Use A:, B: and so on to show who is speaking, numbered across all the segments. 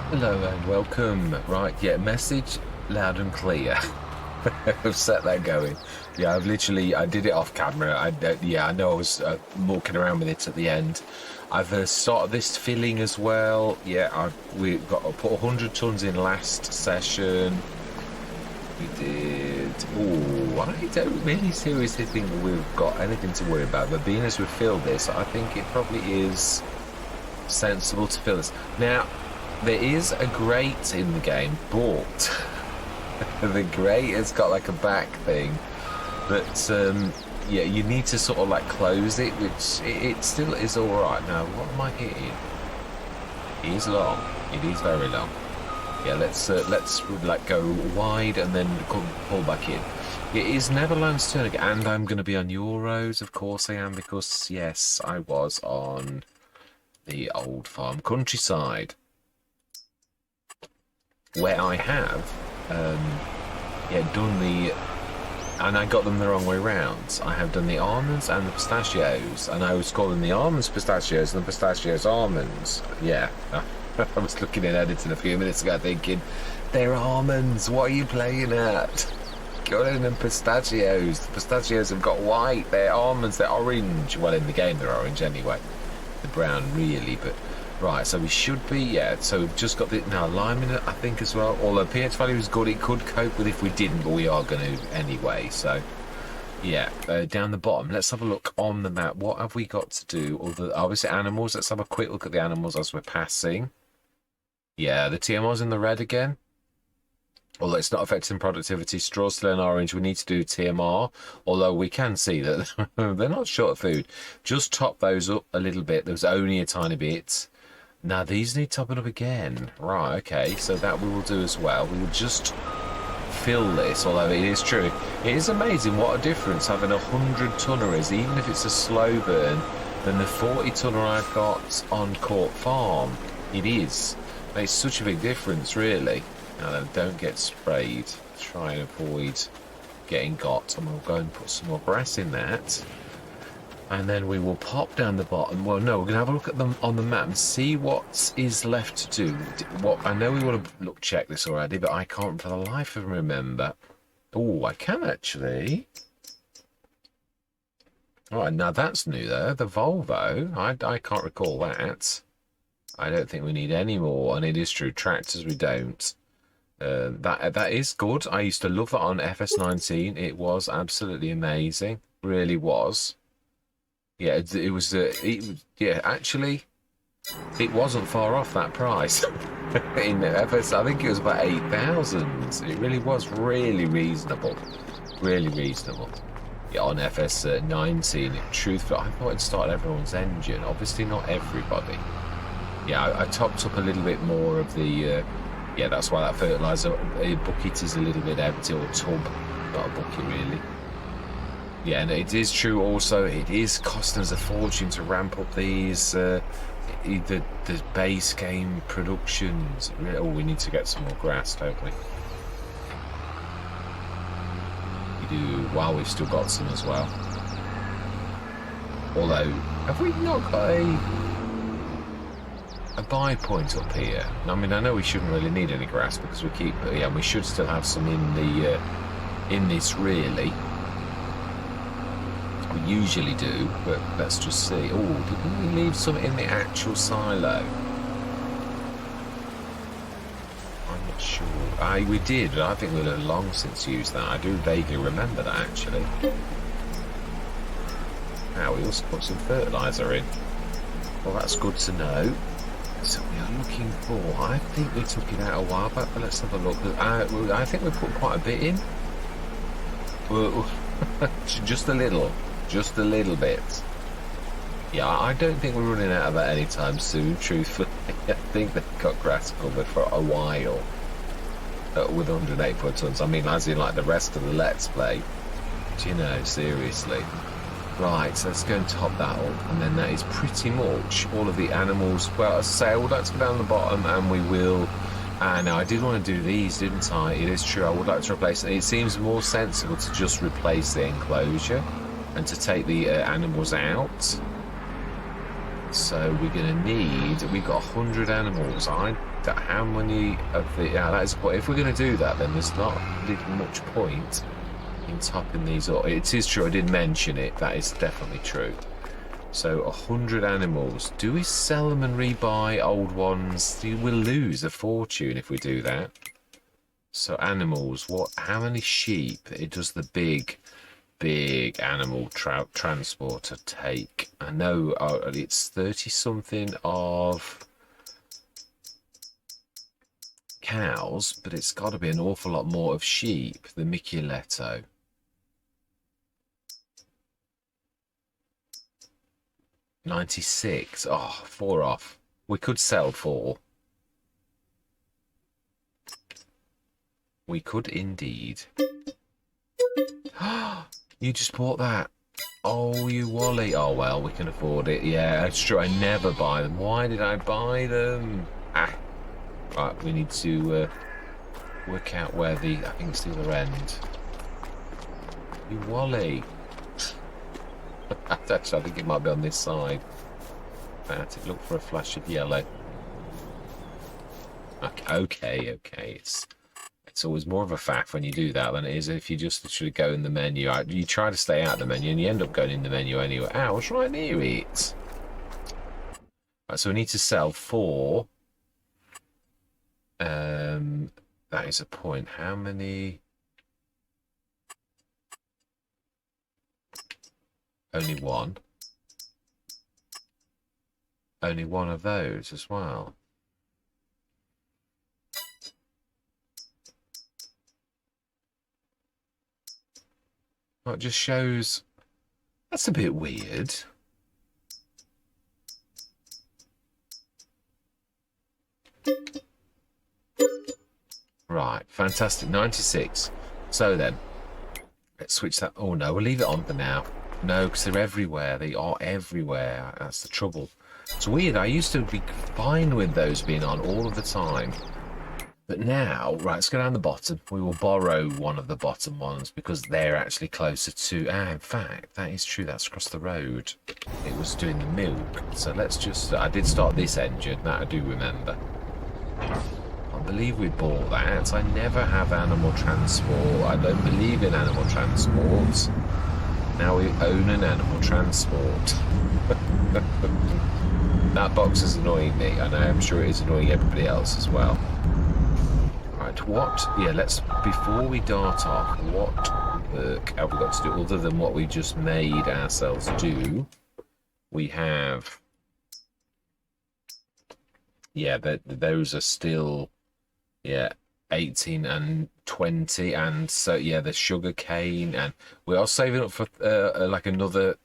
A: Hello and welcome. Right, yeah, message loud and clear. I've set that going. Yeah, I did it off camera. Yeah, I know I was walking around with it at the end. I've started this filling as well. Yeah, we got to put 100 tons in last session. We did. Oh, I don't really seriously think we've got anything to worry about. But being as we filled this, I think it probably is sensible to fill this. Now, there is a grate in the game, but the grate has got like a back thing that, yeah, you need to sort of like close it, which it still is all right. Now, what am I hitting? It is long. It is very long. Yeah, let's like go wide and then pull back in. It is Neverland's turn again, and I'm going to be on Euros, of course I am, because yes, I was on the old farm countryside, where I have, yeah, done the, and I got them the wrong way round. I have done the almonds and the pistachios, and I was calling the almonds pistachios and the pistachios almonds. Yeah, I was looking at editing a few minutes ago thinking, they're almonds, what are you playing at? Calling them pistachios. The pistachios have got white, they're almonds, they're orange. Well, in the game they're orange anyway. The brown really, but right, so we should be, yeah, so we've just got the now lime in it, I think, as well. Although pH value is good, it could cope with if we didn't, but we are going to anyway. So yeah, down the bottom, let's have a look on the map. What have we got to do? Obviously animals. Let's have a quick look at the animals as we're passing. Yeah, the TMR's in the red again, although it's not affecting productivity. Straw's still in orange. We need to do TMR, although we can see that they're not short of food. Just top those up a little bit. There's only a tiny bit. Now these need topping up again. Right, okay, so that we will do as well. We will just fill this, although it is true. It is amazing what a difference having 100 tonner is, even if it's a slow burn, than the 40 tonner I've got on Court Farm. It is. Makes such a big difference, really. Now then, don't get sprayed. Try and avoid getting got. And we'll go and put some more grass in that. And then we will pop down the bottom. Well, no, we're going to have a look at them on the map and see what is left to do. What I know we want to check this already, but I can't for the life of me remember. Oh, I can actually. All right, now that's new though. The Volvo, I can't recall that. I don't think we need any more, and it is true. Tractors we don't. That is good. I used to love that on FS19. It was absolutely amazing. Really was. Yeah, it was. Yeah, actually, it wasn't far off that price. In FS, I think it was about 8,000. It really was really reasonable. Really reasonable. Yeah, on FS19. Truthfully, I thought it started everyone's engine. Obviously, not everybody. Yeah, I topped up a little bit more of the. Yeah, that's why that fertilizer bucket is a little bit empty, or tub, not a bucket really. Yeah, and it is true also, it is costing us a fortune to ramp up these, the base game productions. Oh, we need to get some more grass, don't we? We do, while we've still got some as well. Although, have we not got a buy point up here? I mean, I know we shouldn't really need any grass because we keep, yeah, we should still have some in the, in this really. We usually do, but let's just see. Oh, did we leave some in the actual silo? I'm not sure. We did. I think we'd have long since used that. I do vaguely remember that, actually. Now, we also put some fertiliser in. Well, that's good to know. So we are looking for... I think we took it out a while back, but let's have a look. I think we put quite a bit in. Well, just a little. Just a little bit. Yeah, I don't think we're running out of that anytime soon, truthfully. I think they've got grass covered for a while with 184 tons. I mean, as in like the rest of the Let's Play. Do you know, seriously. Right, so let's go and top that up. And then that is pretty much all of the animals. Well, as I say, I would like to go down the bottom and we will... And I did want to do these, didn't I? It is true, I would like to replace it. It seems more sensible to just replace the enclosure and to take the animals out. So we're going to need, we've got 100 animals. How many of the, yeah, that is, if we're going to do that, then there's not really much point in topping these up. It is true, I did mention it, that is definitely true. So 100 animals. Do we sell them and rebuy old ones? We'll lose a fortune if we do that. So animals, how many sheep? It does the big animal transporter take. I know it's 30 something of cows, but it's got to be an awful lot more of sheep, the Micheletto. $96. Oh, 4 off. We could sell 4. We could indeed. You just bought that. Oh, you Wally. Oh, well, we can afford it. Yeah, it's true. I never buy them. Why did I buy them? Right, we need to work out where I think it's the other end. You Wally. Actually, I think it might be on this side. Look for a flash of yellow. Okay. It's always more of a faff when you do that than it is if you just literally go in the menu. You try to stay out of the menu and you end up going in the menu anyway. Ow, it's right near it. Right, so we need to sell 4. That is a point. How many? Only 1. Only 1 of those as well. Well, it just shows. That's a bit weird. Right, fantastic. 96. So then, let's switch that. Oh no, we'll leave it on for now. No, because they're everywhere. They are everywhere. That's the trouble. It's weird. I used to be fine with those being on all of the time. But now, right, let's go down the bottom. We will borrow one of the bottom ones because they're actually closer to... in fact, that is true. That's across the road. It was doing the milk. So let's just... I did start this engine. That I do remember. I believe we bought that. I never have animal transport. I don't believe in animal transport. Now we own an animal transport. That box is annoying me, and I'm sure it is annoying everybody else as well. Right, before we dart off, what work have we got to do other than what we just made ourselves do? We have, those are still, 18 and 20, and so the sugar cane, and we are saving up for like another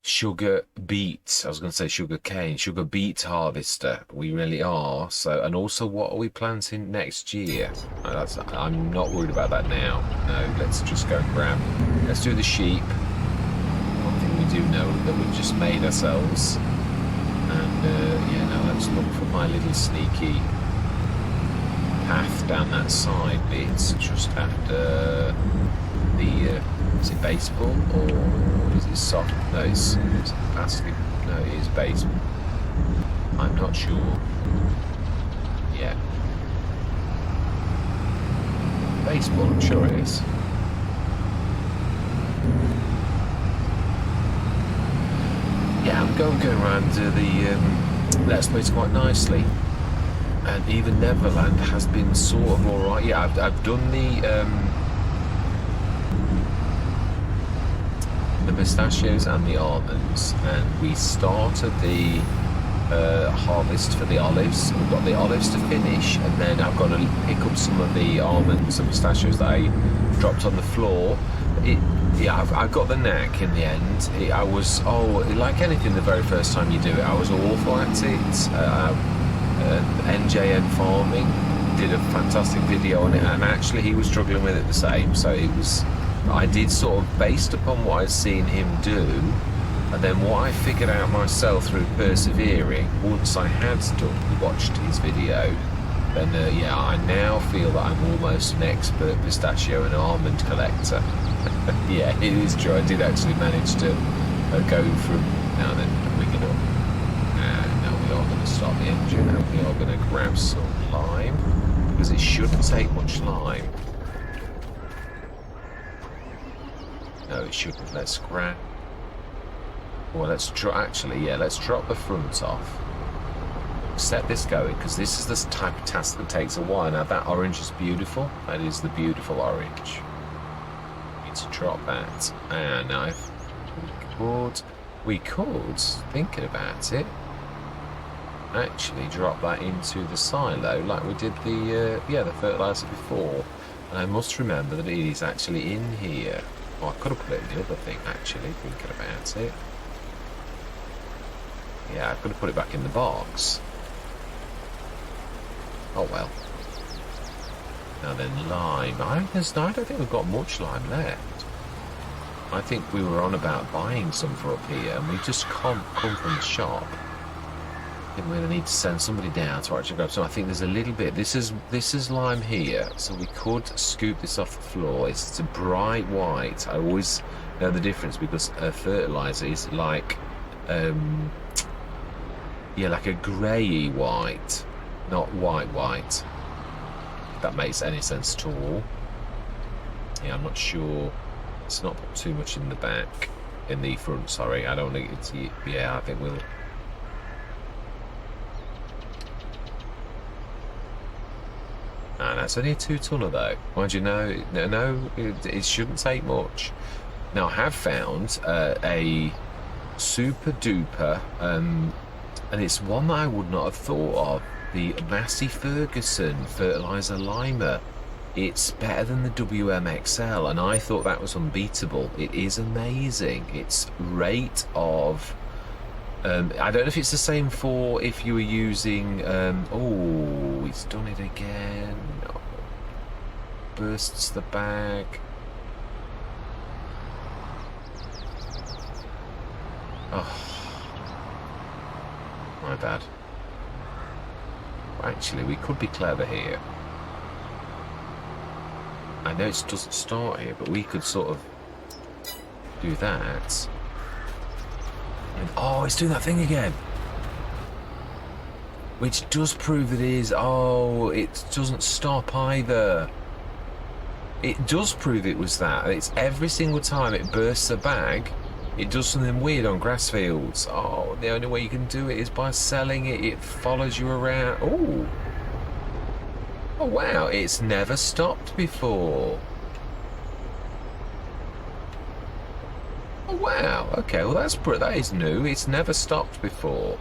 A: sugar beet. I was going to say sugar cane, sugar beet harvester. We really are. So, and also, what are we planting next year? I'm not worried about that now. No, let's just go and grab. Let's do the sheep. One thing we do know that we've just made ourselves, and now let's look for my little sneaky path down that side bit, just after the is it baseball or is it soft? No, it's plastic. No, it is baseball. I'm not sure. Yeah, baseball, I'm sure it is. Yeah, I'm going around the Let's Play quite nicely. And even Neverland has been sort of alright. Yeah, I've done the pistachios and the almonds, and we started the harvest for the olives. We've got the olives to finish, and then I've got to pick up some of the almonds and pistachios that I dropped on the floor. I've got the knack in the end. I was, like anything the very first time you do it, I was awful at it. NJN Farming did a fantastic video on it, and actually he was struggling with it the same. So I did sort of based upon what I'd seen him do, and then what I figured out myself through persevering. Once I had watched his video, then I now feel that I'm almost an expert pistachio and almond collector. Yeah, it is true. I did actually manage to go from now and then. engine, and we are going to grab some lime, because it shouldn't take much lime. No, it shouldn't. Let's grab... Well, let's actually, yeah, let's drop the front off. Set this going, because this is the type of task that takes a while. Now, that orange is beautiful. That is the beautiful orange. Need to drop that. And now if we could, thinking about it, actually drop that into the silo like we did the fertilizer before. And I must remember that it is actually in here. Oh, I could have put it in the other thing, actually, thinking about it. Yeah, I could have put it back in the box. Oh well. Now then, lime. I don't think we've got much lime left. I think we were on about buying some for up here, and we just can't come from the shop. I think we're going to need to send somebody down to actually grab some. I think there's a little bit. This is lime here, so we could scoop this off the floor. It's a bright white. I always know the difference because fertilizer is like, yeah, like a grey white, not white. If that makes any sense at all. Yeah, I'm not sure. Let's not put too much in the back, in the front. Sorry, I don't think it's. Yeah, I think we'll. And that's only a 2-tonner though. Mind you, no, it shouldn't take much. Now I have found a super duper, and it's one that I would not have thought of. The Massey Ferguson fertilizer limer. It's better than the WMXL, and I thought that was unbeatable. It is amazing. Its rate of I don't know if it's the same for if you were using oh, it's done it again. Oh, bursts the bag. Oh, my bad. Actually, we could be clever here. I know it doesn't start here, but we could sort of do that. And, oh, it's doing that thing again. Which does prove that it is. Oh, it doesn't stop either. It does prove it was that. It's every single time it bursts a bag, it does something weird on grass fields. Oh, the only way you can do it is by selling it. It follows you around. Oh. Oh, wow. It's never stopped before. Oh, wow. Okay, well, that is new. It's never stopped before.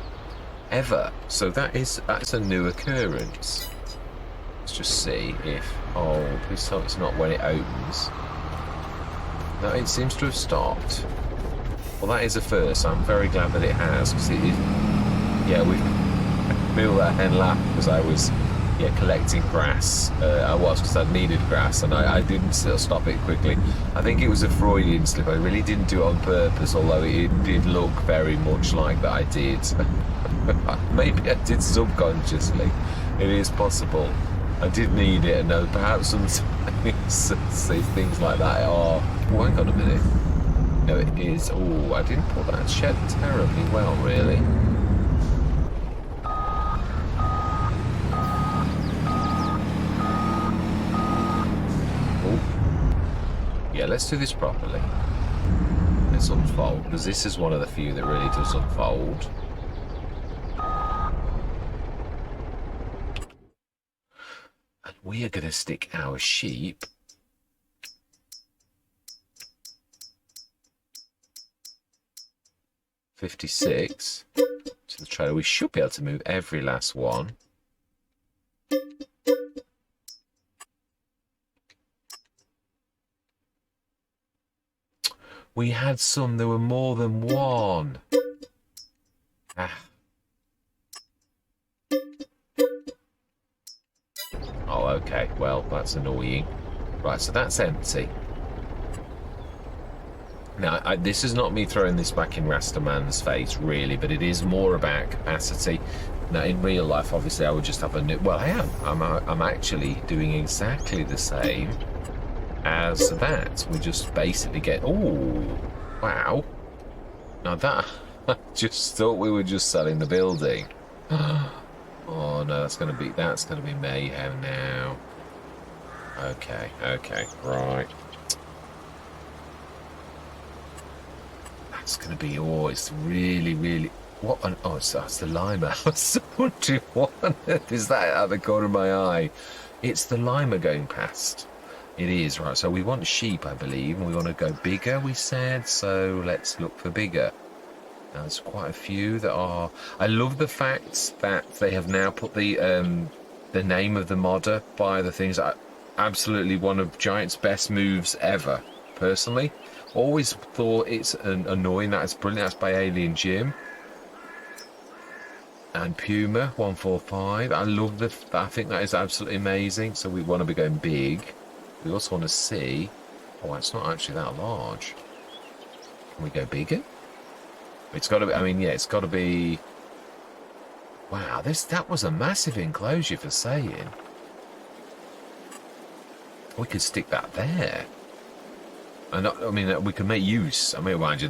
A: Ever. So that's a new occurrence. Let's just see if... Oh, please tell me it's not when it opens. No, it seems to have stopped. Well, that is a first. I'm very glad that it has, because it is... Yeah, we feel that hen laugh because I was... Yeah, collecting grass. I was, because I needed grass, and I didn't stop it quickly. I think it was a Freudian slip. I really didn't do it on purpose, although it did look very much like that I did. Maybe I did subconsciously. It is possible. I did need it, and perhaps sometimes things like that are... Oh, hang on a minute. No, it is... Oh, I didn't put that shed terribly well, really. Yeah, let's do this properly. Let's unfold, because this is one of the few that really does unfold. And we are going to stick our sheep (56) to the trailer. We should be able to move every last one. We had some, there were more than one. Ah. Oh, okay, well, that's annoying. Right, so that's empty. Now, this is not me throwing this back in Rastaman's face, really, but it is more about capacity. Now, in real life, obviously, I would just have a new... Well, I am. I'm actually doing exactly the same as that. We just basically get... Oh, wow. Now that... I just thought we were just selling the building. no, that's gonna be mayhem now. Okay, okay, right. That's gonna be, oh, it's really, really, what on, oh, it's the lima. I was wondering, what on earth is that out of the corner of my eye? It's the lima going past. It is, right, so we want sheep, I believe, and we want to go bigger, we said, so let's look for bigger. Now, there's quite a few that are, I love the fact that they have now put the name of the modder by the things. Absolutely one of Giant's best moves ever, personally. Always thought it's annoying. That is brilliant. That's by Alien Jim. And Puma 145. I love I think that is absolutely amazing. So we want to be going big. We also want to see. Oh, it's not actually that large. Can we go bigger? It's got to be. I mean, yeah, it's got to be. Wow, that was a massive enclosure for saying. We could stick that there. And I mean, we can make use. I mean, mind you,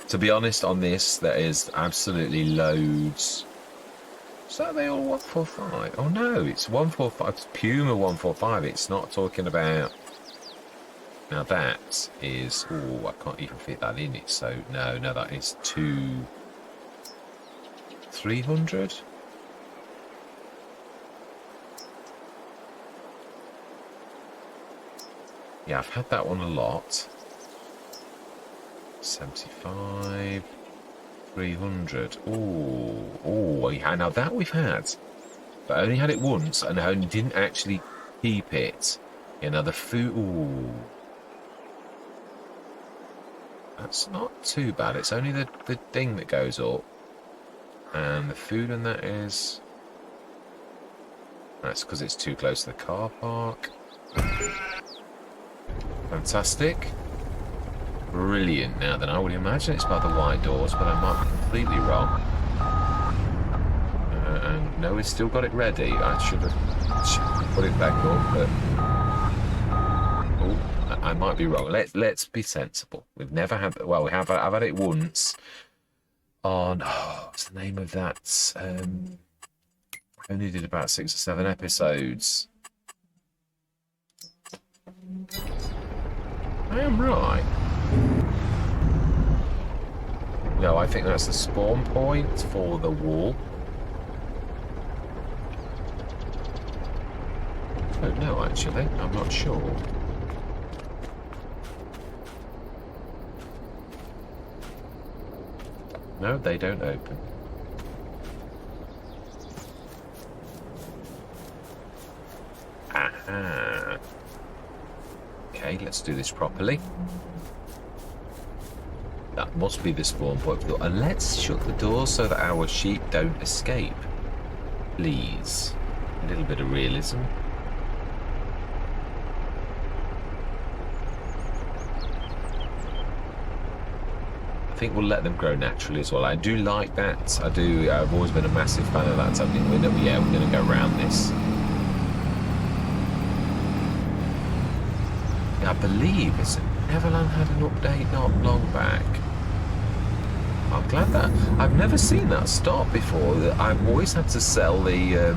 A: to be honest, on this, there is absolutely loads. So are they all 145? Oh no, it's 145. It's Puma 145. It's not talking about. Now that is. Oh, I can't even fit that in it. So no, that is 300. Yeah, I've had that one a lot. 75, 300. Oh, yeah. Now that we've had, but I only had it once, and I only didn't actually keep it. Yeah, now the food. Ooh, that's not too bad. It's only the thing that goes up, and the food, and that is. That's because it's too close to the car park. Fantastic. Brilliant. Now then, I would imagine it's by the white doors, but I might be completely wrong. And no, we've still got it ready. I should have put it back up, but oh, I might be wrong. Let's be sensible. We've never had. Well, I've had it once. On what's the name of that? I only did about 6 or 7 episodes. I am right. No, I think that's the spawn point for the wall. I don't know, actually. I'm not sure. No, they don't open. Aha. Okay, let's do this properly. That must be the spawn point. And let's shut the doors so that our sheep don't escape. Please. A little bit of realism. I think we'll let them grow naturally as well. I do like that. I've always been a massive fan of that. So I think we're going to go around this. I believe it's Neverland had an update not long back. I'm glad that I've never seen that stop before. I've always had to sell the.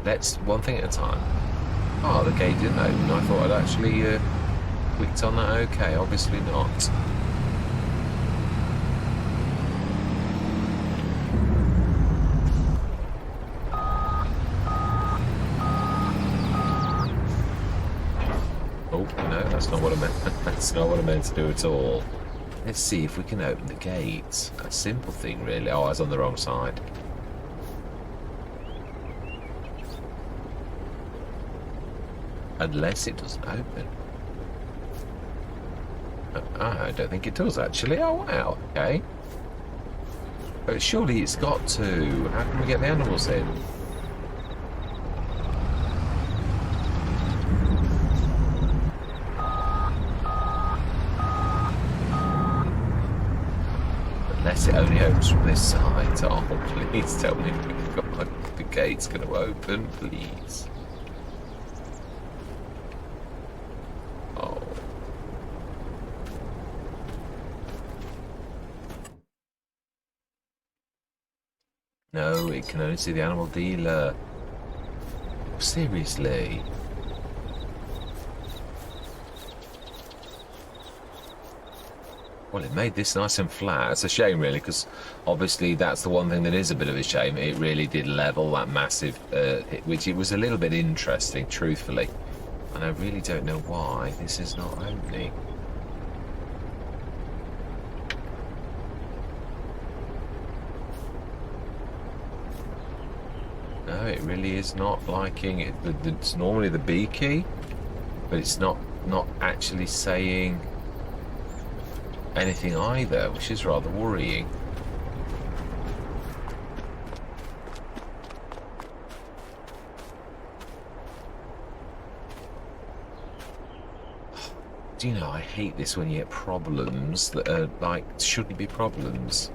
A: Let's one thing at a time. Oh, the gate didn't open. I thought I'd actually clicked on that. Okay, obviously not. That's not what I meant. That's not what I meant to do at all. Let's see if we can open the gate. A simple thing, really. Oh, I was on the wrong side. Unless it doesn't open. I don't think it does, actually. Oh, wow. Okay. But surely it's got to. How can we get the animals in? Unless it only opens from this side. Oh, please tell me the gate's going to open, please. No, it can only see the animal dealer. Seriously? Well, it made this nice and flat. It's a shame, really, because obviously that's the one thing that is a bit of a shame. It really did level that massive, which it was a little bit interesting, truthfully. And I really don't know why this is not opening. No, it really is not liking it. It's normally the B key, but it's not actually saying anything either, which is rather worrying. Do you know, I hate this when you get problems that are like shouldn't be problems.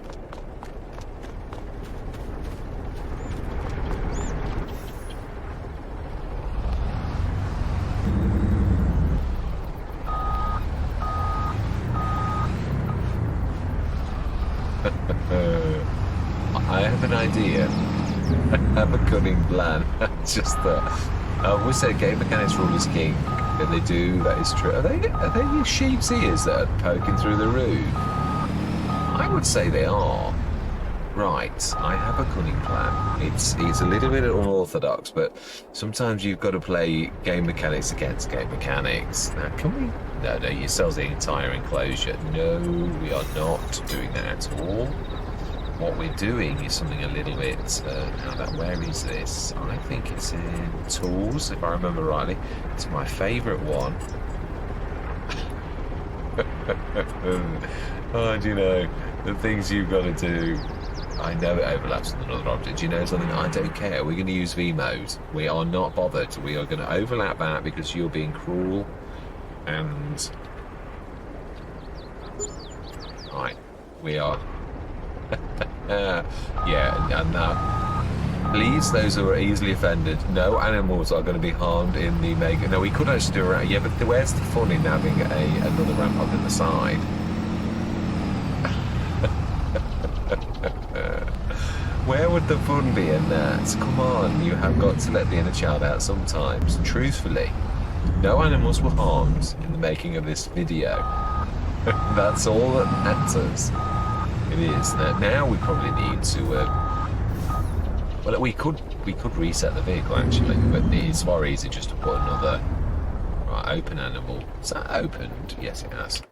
A: I have an idea. I have a cunning plan. Just that. We said game mechanics rule is king, and they do. That is true. Are they sheep's ears that are poking through the roof? I would say they are. Right. I have a cunning plan. It's a little bit unorthodox, but sometimes you've got to play game mechanics against game mechanics. Now, can we? No, yourselves the entire enclosure. No, we are not doing that at all. What we're doing is something a little bit. Where is this? I think it's in tools, if I remember rightly. It's my favourite one. Oh, do you know the things you've got to do? I know it overlaps with another object. Do you know something? I don't care. We're going to use V mode. We are not bothered. We are going to overlap that because you're being cruel. And right, we are. Yeah, and now, please, those who are easily offended, no animals are going to be harmed in the mega. No, we could actually do it. Yeah, but where's the fun in having another ramp up in the side? Where would the fun be in that? Come on, you have got to let the inner child out sometimes. Truthfully, no animals were harmed in the making of this video. That's all that matters. It is. Now we probably need to. Well, we could reset the vehicle actually, but it's far easier just to put another open animal. Is that opened? Yes, it has.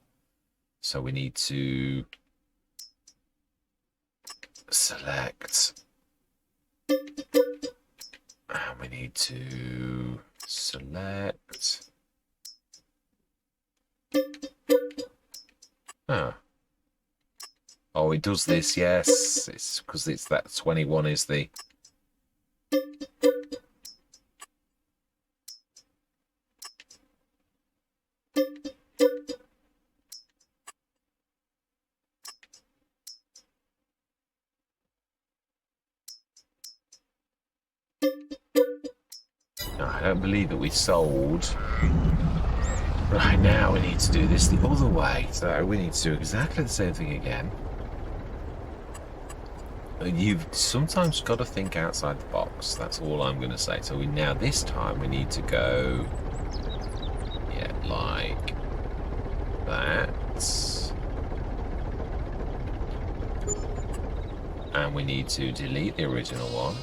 A: So we need to select, and we need to select. Oh, it does this, yes. It's because it's that 21 is the... No, I don't believe that we sold. Right, now we need to do this the other way. So we need to do exactly the same thing again. You've sometimes got to think outside the box. That's all I'm going to say. So now this time we need to go, yeah, like that, and we need to delete the original one.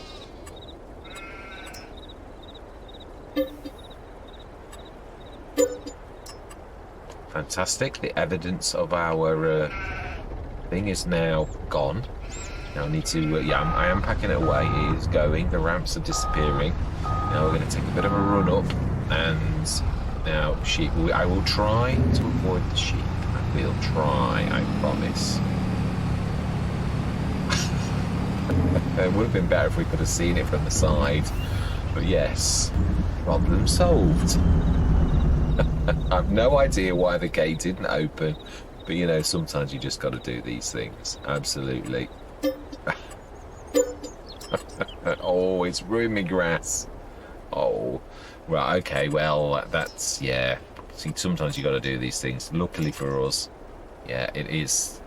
A: Fantastic. The evidence of our thing is now gone. Now I need to, I am packing it away. It is going. The ramps are disappearing. Now we're going to take a bit of a run up, and now sheep. I will try to avoid the sheep. I will try. I promise. It would have been better if we could have seen it from the side, but yes, problem solved. I've no idea why the gate didn't open, but you know, sometimes you just got to do these things. Absolutely. Oh, it's ruined me grass. Oh, right, okay, well, that's, yeah. See, sometimes you got to do these things. Luckily for us, yeah, it's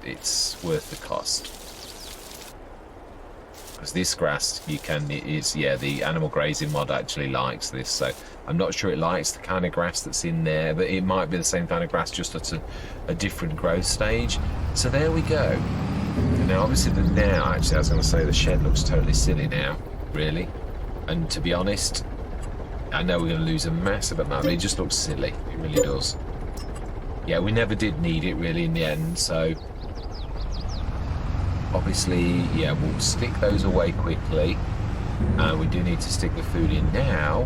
A: worth the cost. because this grass you can is yeah, the animal grazing mod actually likes this, so I'm not sure it likes the kind of grass that's in there, but it might be the same kind of grass just at a different growth stage. So there we go. And now obviously now actually I was going to say the shed looks totally silly now, really, and to be honest, I know we're going to lose a massive amount, but it just looks silly. It really does. Yeah, we never did need it really in the end, so obviously, yeah, we'll stick those away quickly. And we do need to stick the food in now.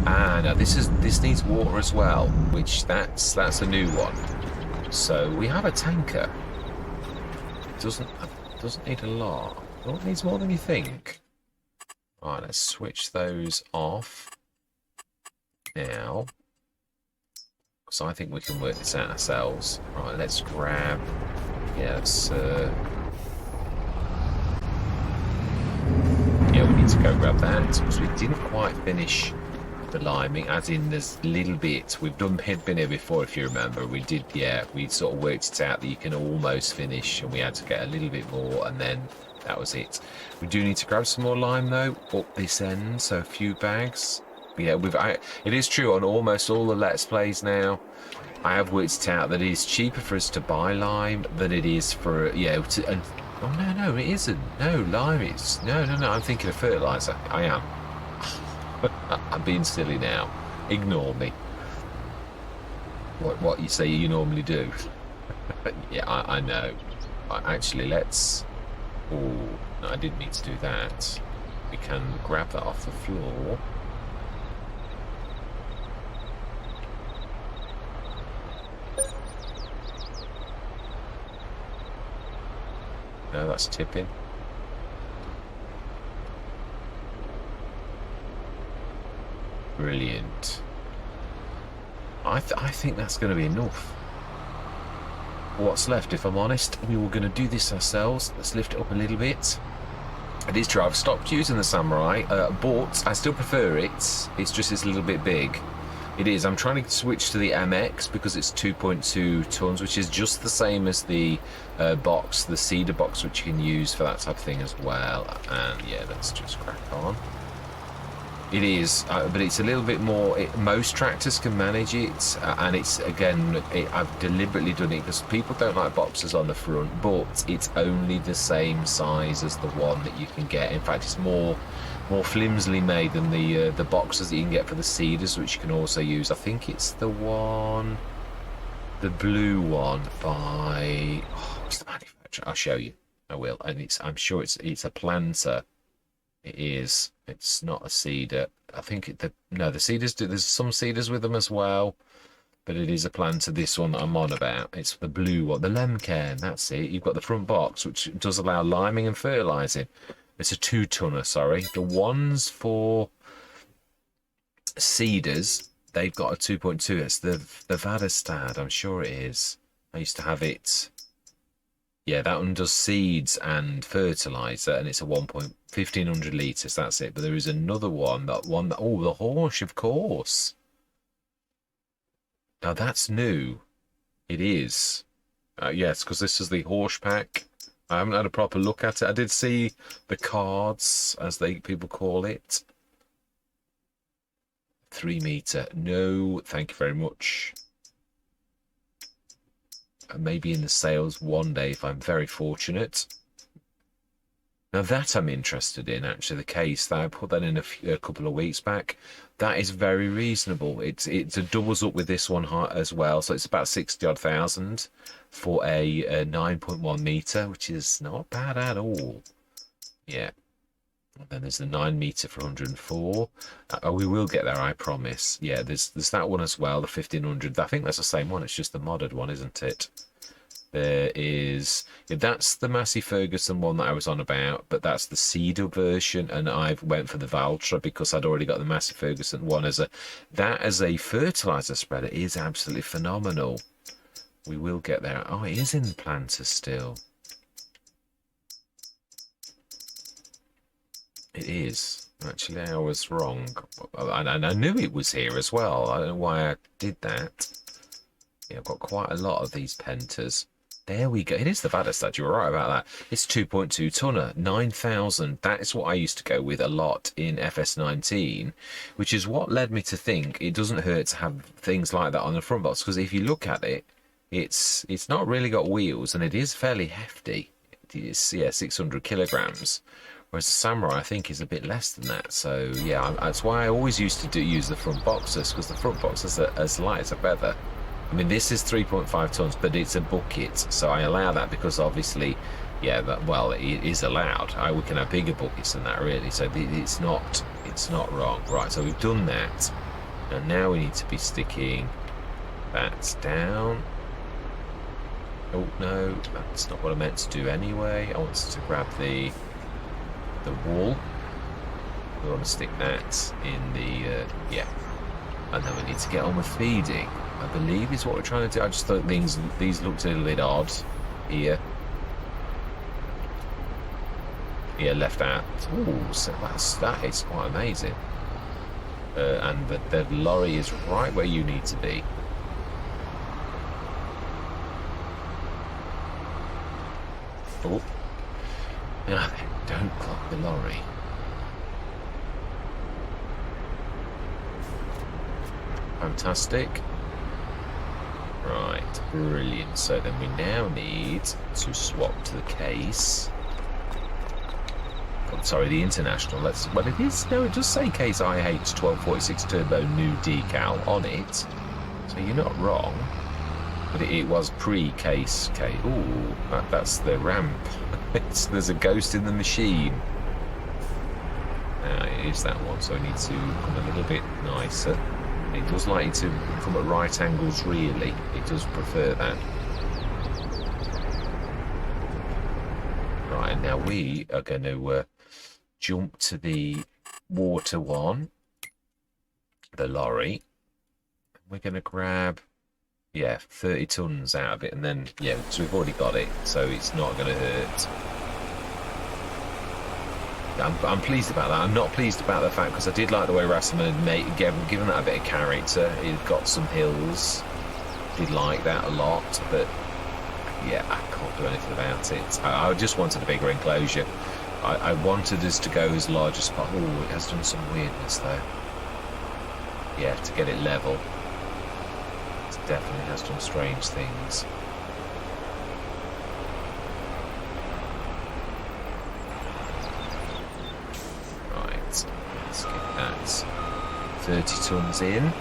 A: And this needs water as well, which that's a new one. So we have a tanker. It doesn't need a lot. Oh, it needs more than you think. All right, let's switch those off now. So I think we can work this out ourselves. Right, let's grab. Yeah, let's. Yeah, we need to go grab that because we didn't quite finish the liming, as in there's little bit. We've been here before, if you remember. We did, yeah, we sort of worked it out that you can almost finish, and we had to get a little bit more, and then that was it. We do need to grab some more lime though up this end, so a few bags. Yeah, it is true on almost all the Let's Plays now. I have worked it out that it is cheaper for us to buy lime than it is for oh no, it isn't. No, lime is no. I'm thinking of fertilizer. I am. I'm being silly now. Ignore me. What you say you normally do? Yeah, I know. Actually, let's. Oh, no, I didn't mean to do that. We can grab that off the floor. No, that's tipping. Brilliant. I think that's going to be enough. What's left, if I'm honest, we were going to do this ourselves. Let's lift it up a little bit. It is true, I've stopped using the Samurai, but I still prefer it. It's just it's a little bit big. It is. I'm trying to switch to the MX because it's 2.2 tons, which is just the same as the box, the cedar box, which you can use for that type of thing as well. And yeah, let's just crack on. It is, but it's a little bit more. Most tractors can manage it, and it's again. I've deliberately done it because people don't like boxes on the front, but it's only the same size as the one that you can get. In fact, it's more flimsily made than the boxes that you can get for the cedars, which you can also use. I think it's the one, the blue one by. Oh, what's the manufacturer? I'll show you. I will, and I'm sure it's a planter. It is. It's not a cedar. I think the cedars do. There's some cedars with them as well, but it is a planter. This one that I'm on about. It's the blue one, the Lemcairn. That's it. You've got the front box, which does allow liming and fertilizing. It's a 2-tonner. Sorry, the ones for cedars, they've got a 2.2. It's the Vadestad. I'm sure it is. I used to have it. Yeah, that one does seeds and fertilizer, and it's a 1,500 litres. That's it. But there is another one. Oh, the Horsch, of course. Now that's new. It is. Yes, because this is the Horsch pack. I haven't had a proper look at it. I did see the cards, as people call it. 3 metre. No, thank you very much. Maybe in the sales one day if I'm very fortunate. Now that I'm interested in, actually, the case that I put that in a couple of weeks back, that is very reasonable. It doubles up with this one as well, so it's about 60,000 for a 9.1 metre, which is not bad at all. Yeah. And then there's the 9 metre for 104. We will get there, I promise. Yeah, there's that one as well, the 1500. I think that's the same one. It's just the modded one, isn't it? There is. Yeah, that's the Massey Ferguson one that I was on about, but that's the cedar version, and I went for the Valtra because I'd already got the Massey Ferguson one as a fertilizer spreader. Is absolutely phenomenal. We will get there. Oh, it is in the planter still. It is. Actually, I was wrong. And I knew it was here as well. I don't know why I did that. Yeah, I've got quite a lot of these Pentas. There we go. It is the Vadestad. You were right about that. It's 2.2 tonner, 9,000. That is what I used to go with a lot in FS19, which is what led me to think it doesn't hurt to have things like that on the front box. Because if you look at it, it's not really got wheels, and it is fairly hefty. It's 600 kilograms. Whereas the Samurai, I think, is a bit less than that. So yeah, that's why I always used to use the front boxes, because the front boxes are as light as a feather. I mean, this is 3.5 tons, but it's a bucket, so I allow that because obviously, yeah, well, it is allowed. We can have bigger buckets than that, really. So it's not wrong, right? So we've done that, and now we need to be sticking that down. Oh no, that's not what I meant to do anyway. I want to grab the wall. We want to stick that in the yeah, and then we need to get on with feeding, I believe is what we're trying to do. I just thought these looked a little bit odd here. Yeah, left out. Ooh, so that is quite amazing. And the lorry is right where you need to be. Oh, no, don't clock the lorry. Fantastic. Right, brilliant. So then we now need to swap to the case. I'm sorry, the International. Well, it is. No, it does say Case IH 1246 Turbo new decal on it. So you're not wrong. But it was pre-case. Okay. Ooh, that's the ramp. There's a ghost in the machine. It is that one. So I need to come a little bit nicer. It does like you to come at right angles, really. It does prefer that. Right, and now we are going to jump to the water one, the lorry. We're going to grab, yeah, 30 tons out of it, and then, yeah, so we've already got it, so it's not going to hurt. I'm pleased about that. I'm not pleased about the fact, because I did like the way Rastaman had given that a bit of character. It got some hills. Did like that a lot, but yeah, I can't do anything about it. I just wanted a bigger enclosure. I wanted us to go as large as possible. Oh, it has done some weirdness though. Yeah, to get it level. It definitely has done strange things. Let's get that 30 tons in.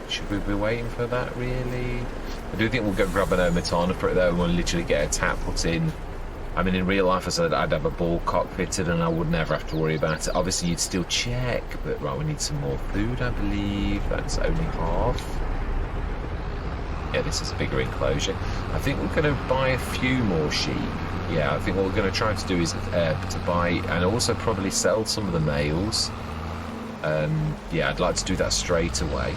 A: Should we be waiting for that, really? I do think we'll go grab an Omatana for it though, and we'll literally get a tap put in. I mean, in real life, I said I'd have a ball cock fitted and I would never have to worry about it. Obviously, you'd still check, but right, we need some more food, I believe. That's only half. Yeah, this is a bigger enclosure. I think we're going to buy a few more sheep. Yeah, I think what we're going to try to do is to buy and also probably sell some of the males. Yeah, I'd like to do that straight away.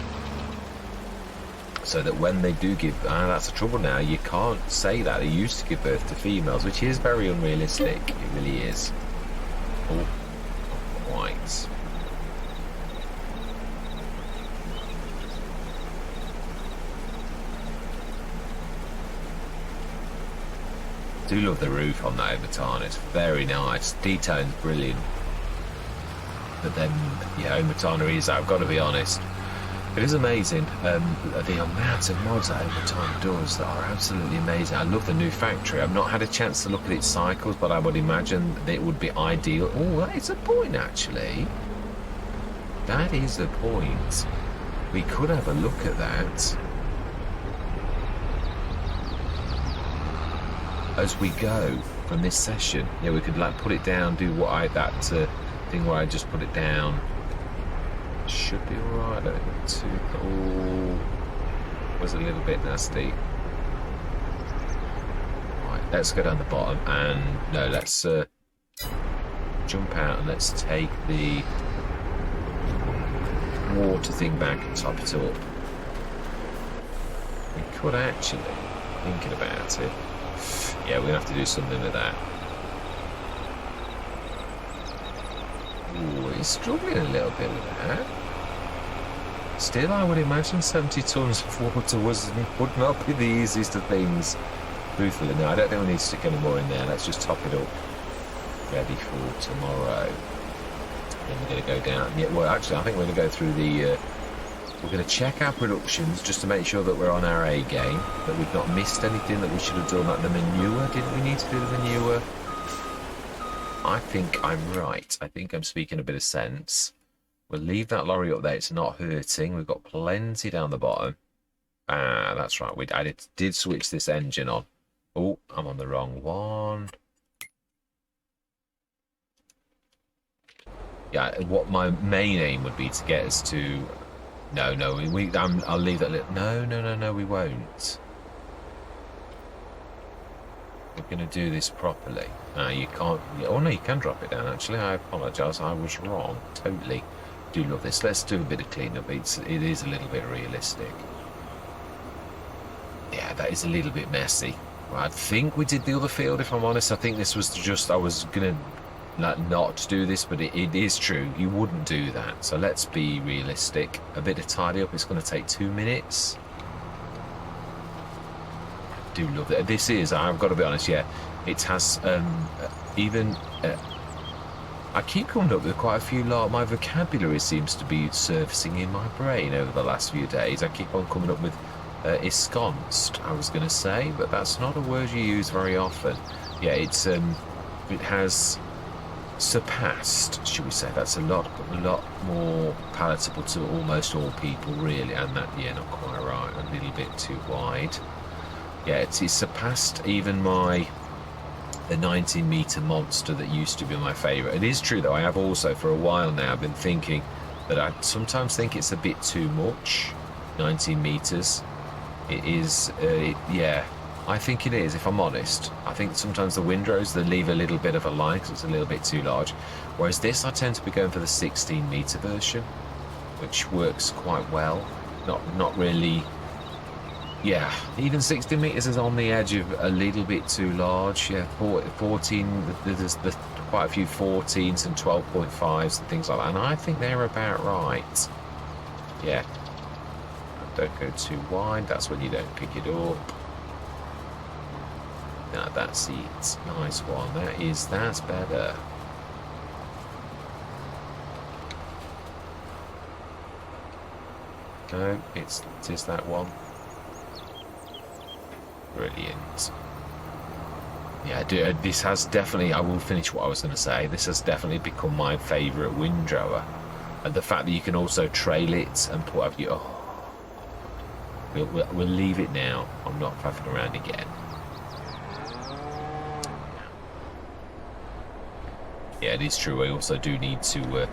A: So that when they do give, that's the trouble now, you can't say that. They used to give birth to females, which is very unrealistic. It really is. Oh, not quite. I do love the roof on that Omatana. It's very nice. Detailing's brilliant. But then, yeah, Omatana is, I've got to be honest, it is amazing. The amount of mods that Omatana does that are absolutely amazing. I love the new factory. I've not had a chance to look at its cycles, but I would imagine that it would be ideal. Oh, that is a point, actually. That is a point. We could have a look at that as we go from this session. Yeah, we could like put it down, do what that thing where I just put it down. Should be alright. Let me go to. Oh, was a little bit nasty. Right, let's go down the bottom and no, let's jump out and let's take the water thing back and top it up. We could actually, thinking about it, yeah, we're going to have to do something with that. Ooh, he's struggling a little bit with that. Still, I would imagine 70 tons of water would not be the easiest of things. Truthfully, no, I don't think we need to stick any more in there. Let's just top it up. Ready for tomorrow. Then we're going to go down. Yeah, well, actually, I think we're going to go through the... we're going to check our productions just to make sure that we're on our A game, that we've not missed anything that we should have done, like the manure. Didn't we need to do the manure? I think I'm right. I think I'm speaking a bit of sense. We'll leave that lorry up there. It's not hurting. We've got plenty down the bottom. Ah, that's right. I did switch this engine on. Oh, I'm on the wrong one. Yeah, what my main aim would be to get us to... No, I'll leave that... No, we won't. We're going to do this properly. You can't... Oh, no, you can drop it down, actually. I apologise. I was wrong. Totally. Do love this. Let's do a bit of cleanup. It is a little bit realistic. Yeah, that is a little bit messy. Well, I think we did the other field, if I'm honest. I think this was just... I was going to not do this, but it is true. You wouldn't do that. So let's be realistic. A bit of tidy up. It's going to take 2 minutes. I do love it. This is, I've got to be honest, yeah. It has even... I keep coming up with quite a few... My vocabulary seems to be surfacing in my brain over the last few days. I keep on coming up with ensconced, I was going to say, but that's not a word you use very often. Yeah, it has surpassed, should we say. That's a lot more palatable to almost all people, really. And that, yeah, not quite right. A little bit too wide. Yeah, it's surpassed even the 19-metre monster that used to be my favourite. It is true, though. I have also, for a while now, been thinking that I sometimes think it's a bit too much. 19 metres. It is, yeah, I think it is, if I'm honest. I think sometimes the windrows, they leave a little bit of a line because it's a little bit too large. Whereas this, I tend to be going for the 16-metre version, which works quite well. Not really... Yeah, even 16 metres is on the edge of a little bit too large. Yeah, 14, there's quite a few 14s and 12.5s and things like that. And I think they're about right. Yeah. Don't go too wide. That's when you don't pick it up. No, that's it. Nice one. That's better. No, it is that one. Brilliant. Yeah, this has definitely... I will finish what I was going to say. This has definitely become my favourite windrower. And the fact that you can also trail it and put up your... Oh, we'll leave it now. I'm not faffing around again. Yeah, it is true. I also do need to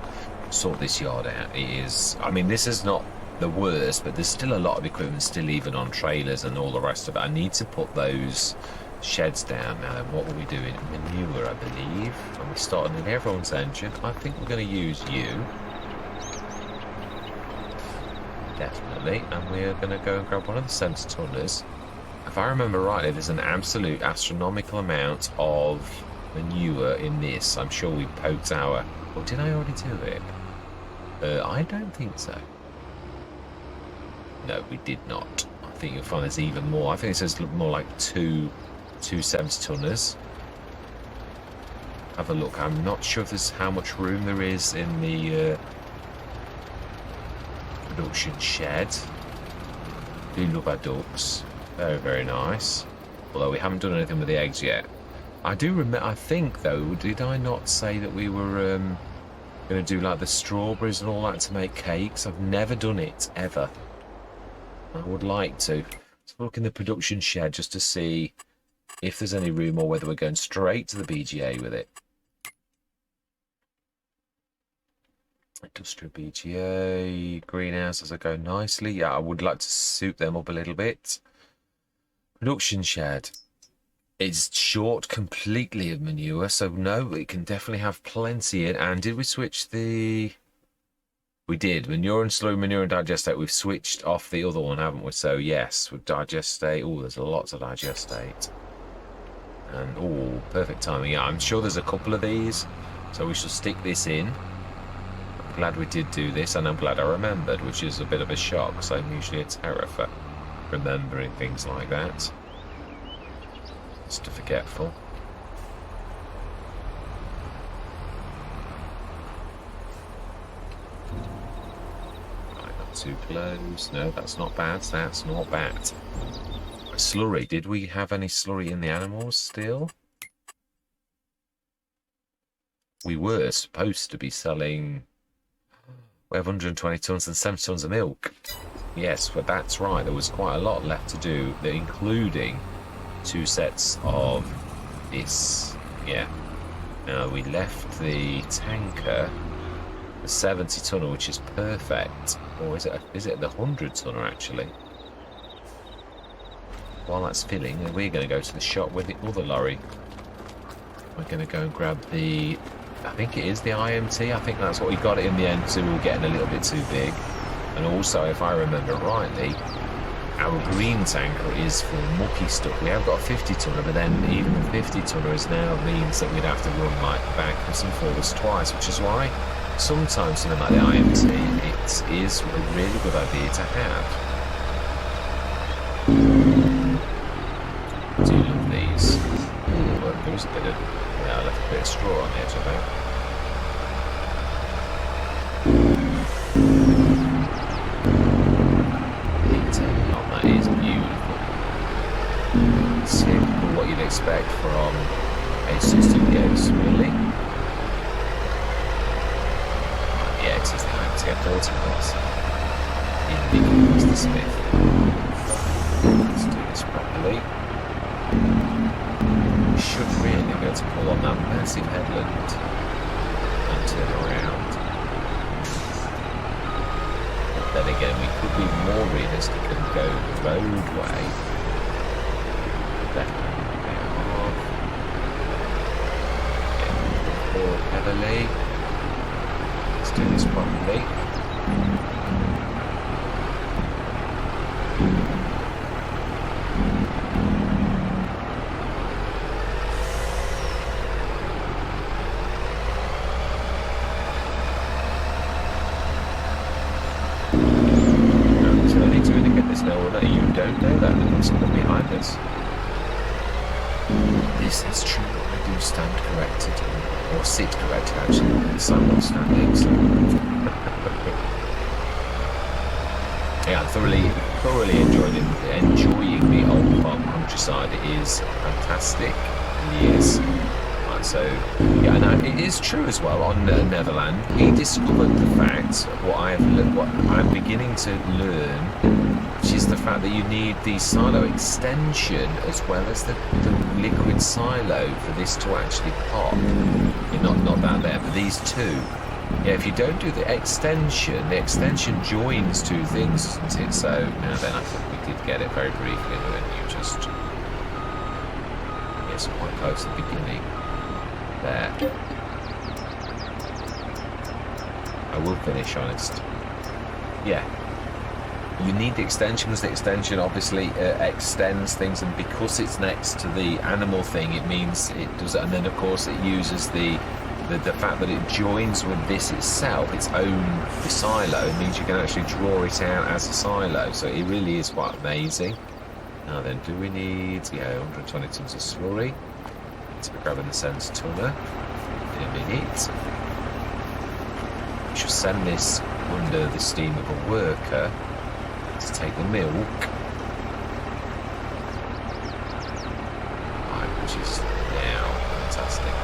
A: sort this yard out. It is... I mean, this is not the worst, but there's still a lot of equipment still even on trailers and all the rest of it. I need to put those sheds down now. Then what were we doing? Manure, I believe. And we're starting in everyone's engine. I think we're going to use you. Definitely. And we're going to go and grab one of the sensor tunnels. If I remember rightly, there's an absolute astronomical amount of manure in this. I'm sure we poked our... Or did I already do it? I don't think so. No, we did not. I think you'll find there's even more. I think it says more like two 70 tonners. Have a look. I'm not sure if there's how much room there is in the production shed. Do love our ducks. Very, very nice. Although we haven't done anything with the eggs yet. I do remember. I think though, did I not say that we were going to do like the strawberries and all that to make cakes? I've never done it ever. I would like to. Let's look in the production shed just to see if there's any room or whether we're going straight to the BGA with it. Industrial BGA, greenhouses are going nicely. Yeah, I would like to suit them up a little bit. Production shed. It's short completely of manure, so no, it can definitely have plenty in. And did we switch the... We did. Manure and slurry, manure and digestate. We've switched off the other one, haven't we? So, yes, with digestate. Oh, there's lots of digestate. And, oh, perfect timing. Yeah, I'm sure there's a couple of these. So we shall stick this in. I'm glad we did do this, and I'm glad I remembered, which is a bit of a shock, because I'm usually a terror for remembering things like that. Just a forgetful. Right, not too close. No, that's not bad. That's not bad. Slurry. Did we have any slurry in the animals still? We were supposed to be selling... We have 120 tons and 70 tons of milk. Yes, but that's right. There was quite a lot left to do, including 2 sets of this. Yeah. Now, we left the tanker, the 70 tonner, which is perfect. Or is it the 100 tonner, actually? While that's filling, we're going to go to the shop with the other lorry. We're going to go and grab the... I think it is the IMT. I think that's what we got it in the end, so we were getting a little bit too big. And also, if I remember rightly, our green tanker is for mucky stuff. We have got a 50 tonner, but then even the 50 tonner is now means that we'd have to run like backwards and forwards twice, which is why sometimes something like the IMT, it is a really good idea to have. I do love these. Well, there was a bit of... Yeah, I left a bit of straw on the edge, I think. Detail on that is beautiful. Typical what you'd expect from a system goes, really. Yeah, it is the IMT. I thought it was. Indeed, it was the Smith. Let's do this properly. We should really be able to pull on that massive headland and turn around. But then again, we could be more realistic and go the roadway. Left off. Get forward heavily. Let's do this properly. Behind us. This is true. I do stand corrected, or sit corrected actually. So I'm not standing. So. Yeah, I'm thoroughly enjoying the old farm countryside. It is fantastic. It really is. So, yeah, and it is true as well. On Neverland, we discovered the fact what I'm beginning to learn, which is the fact that you need the silo extension as well as the liquid silo for this to actually pop. Not that there, but these two. Yeah, if you don't do the extension joins two things, doesn't it? So now then, I think we did get it very briefly when you just... Yes, quite close at the beginning. There. I will finish, honest. Yeah. You need the extension because the extension obviously extends things, and because it's next to the animal thing, it means it does it. And then, of course, it uses the fact that it joins with this itself, its own silo, means you can actually draw it out as a silo. So it really is quite amazing. Now then, do we need 120 tons of slurry? So we're grabbing the 70 tonner in a minute. We should send this under the steam of a worker to take the milk. Right, which is now fantastic.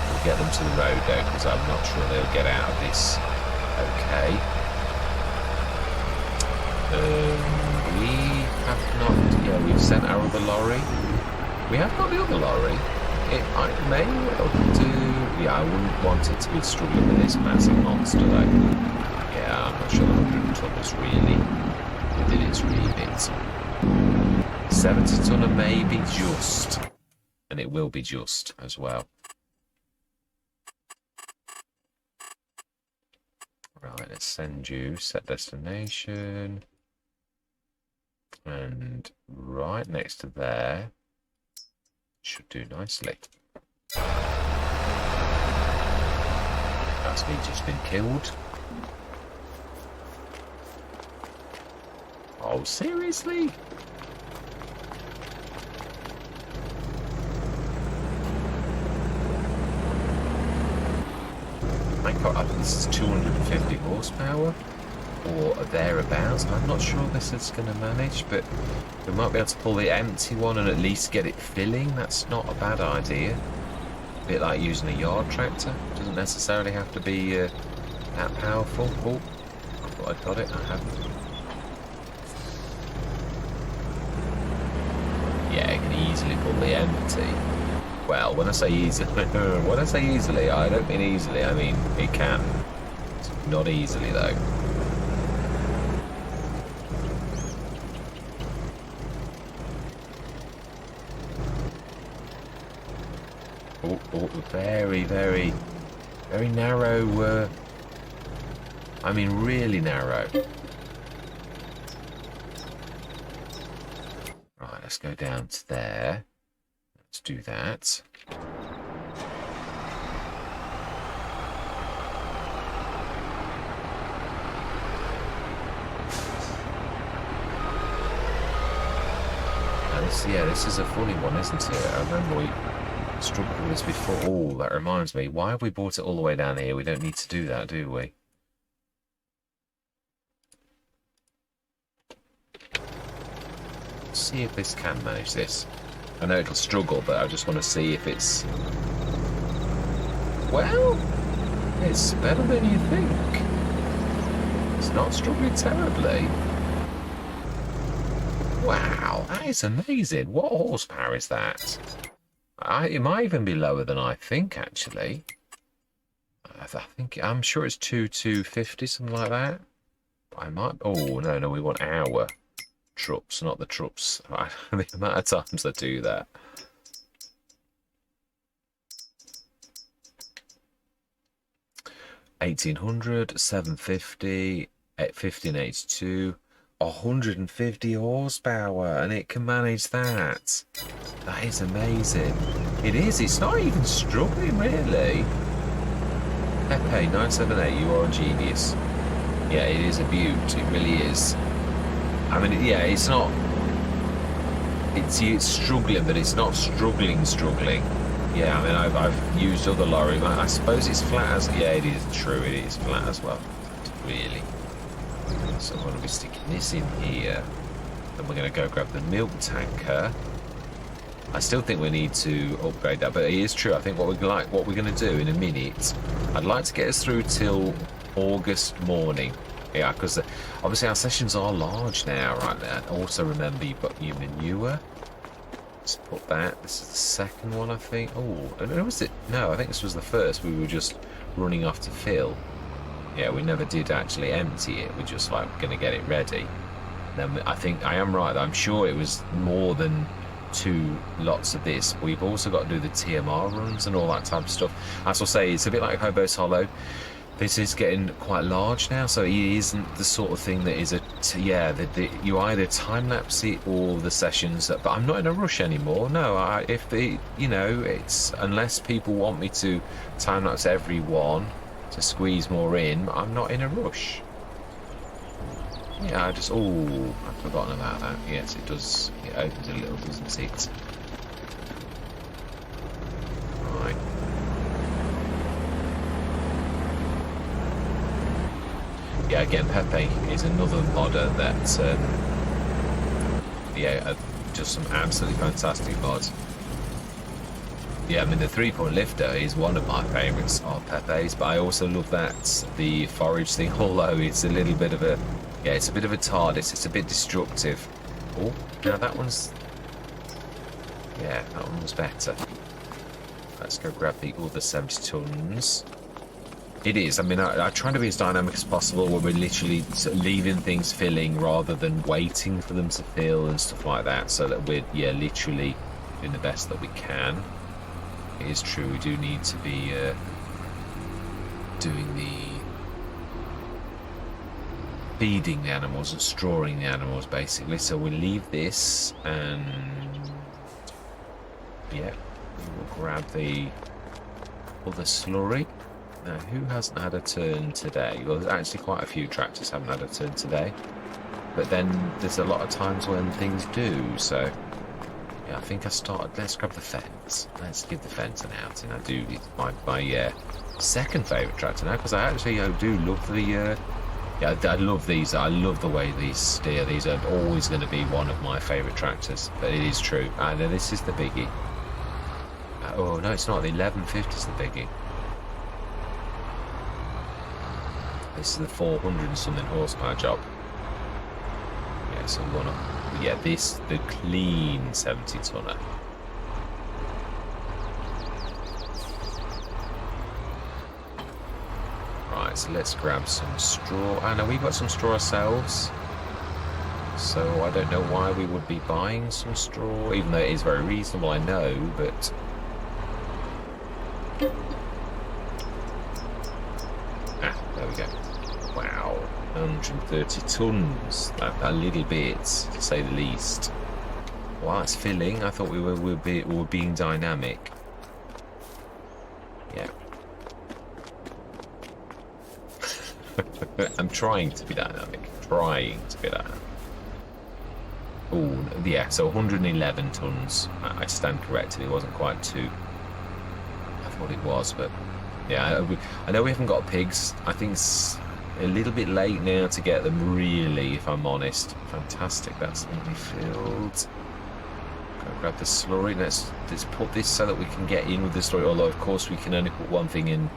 A: We'll get them to the road though, because I'm not sure they'll get out of this. Okay. We have not... Yeah, we've sent our other lorry. We have got the other lorry. It may well do... Yeah, I wouldn't want it to be struggling with this massive monster though. Yeah, I'm not sure the 100 tonners really within its remit. 70 tonner may be just. And it will be just as well. Right, let's send you, set destination. And right next to there, should do nicely. That's me just been killed. Oh, seriously? I think this is 250 horsepower or thereabouts. I'm not sure this is going to manage, but we might be able to pull the empty one and at least get it filling. That's not a bad idea. A bit like using a yard tractor. Doesn't necessarily have to be that powerful. Oh, I thought I'd got it. I haven't. Yeah, it can easily pull the empty. Well, when I say easily, I don't mean easily. I mean it can. Not easily though. Oh, very, very, very narrow. I mean, really narrow. Right, let's go down to there. Let's do that. This is a funny one, isn't it? I remember we struggled with this before. Oh, that reminds me. Why have we brought it all the way down here? We don't need to do that, do we? Let's see if this can manage this. I know it'll struggle, but I just want to see if it's... Well, it's better than you think. It's not struggling terribly. Wow, that is amazing. What horsepower is that? It might even be lower than I think, actually. I'm sure it's 250, something like that. I might... Oh, no, we want our troops, not the troops. The amount of times I do that. $1,800, $750, $1,582, 150 horsepower, and it can manage that. That is amazing. It is. It's not even struggling, really. Pepe 978, you are a genius. Yeah, it is a beaut. It really is. I mean, yeah, it's not. It's struggling, but it's not struggling. Yeah, I mean, I've used other lorry. I suppose it's flat as. Yeah, it is true. It is flat as well. Really. So I'm going to be sticking this in here. Then we're going to go grab the milk tanker. I still think we need to upgrade that, but it is true. I think what we're going to do in a minute, I'd like to get us through till August morning. Yeah, because obviously our sessions are large now, right? And also remember, you've got your manure. Let's put that. This is the second one, I think. Oh, was it? No, I think this was the first. We were just running off to fill. Yeah, we never did actually empty it. We're just like going to get it ready. Then I think I am right. I'm sure it was more than 2 lots of this. We've also got to do the TMR runs and all that type of stuff. As I'll say, it's a bit like Hobo's Hollow. This is getting quite large now, so it isn't the sort of thing that is you either time lapse it or the sessions. But I'm not in a rush anymore. No, it's unless people want me to time lapse every one to squeeze more in, I'm not in a rush. Yeah, I've forgotten about that. Yes, it does. It opens a little, doesn't it? Right. Yeah, again, Pepe is another modder that, just some absolutely fantastic mods. Yeah, I mean, the 3-point lifter is one of my favourites of Pepe's, but I also love the forage thing, although it's a little bit of a, it's a bit of a TARDIS, it's a bit destructive. Oh, now that one was better. Let's go grab the other 70 tons. It is. I mean, I try to be as dynamic as possible where we're literally leaving things filling rather than waiting for them to fill and stuff like that, so that we're, literally doing the best that we can. It is true, we do need to be doing feeding the animals and strawing the animals, basically. So we'll leave this, and yeah, we will grab the other slurry. Now, who hasn't had a turn today? Well, there's actually quite a few tractors haven't had a turn today, but then there's a lot of times when things do. So yeah, I think I started. Let's grab the fence. Let's give the fence an outing. I do. It's my second favourite tractor now, because I do love the. Yeah, I love these. I love the way these steer. These are always going to be one of my favourite tractors. But it is true. And this is the biggie. Oh no, it's not. The 1150 is the biggie. This is the 400 and something horsepower job. Yeah, so we want to. Yeah, the clean 70 tonner. Right, so let's grab some straw. I know we've got some straw ourselves, so I don't know why we would be buying some straw, even though it is very reasonable, I know, but there we go. Wow, 130 tons. A little bit, to say the least. Wow, it's filling. I thought we were being dynamic. Yeah. I'm trying to be dynamic. Oh, yeah, so 111 tons. I stand corrected. It wasn't quite 2. I thought it was, but yeah, I know we haven't got pigs. I think it's a little bit late now to get them, really, if I'm honest. Fantastic, that's nearly filled. Go grab the slurry. Let's put this so that we can get in with the slurry, although of course we can only put one thing in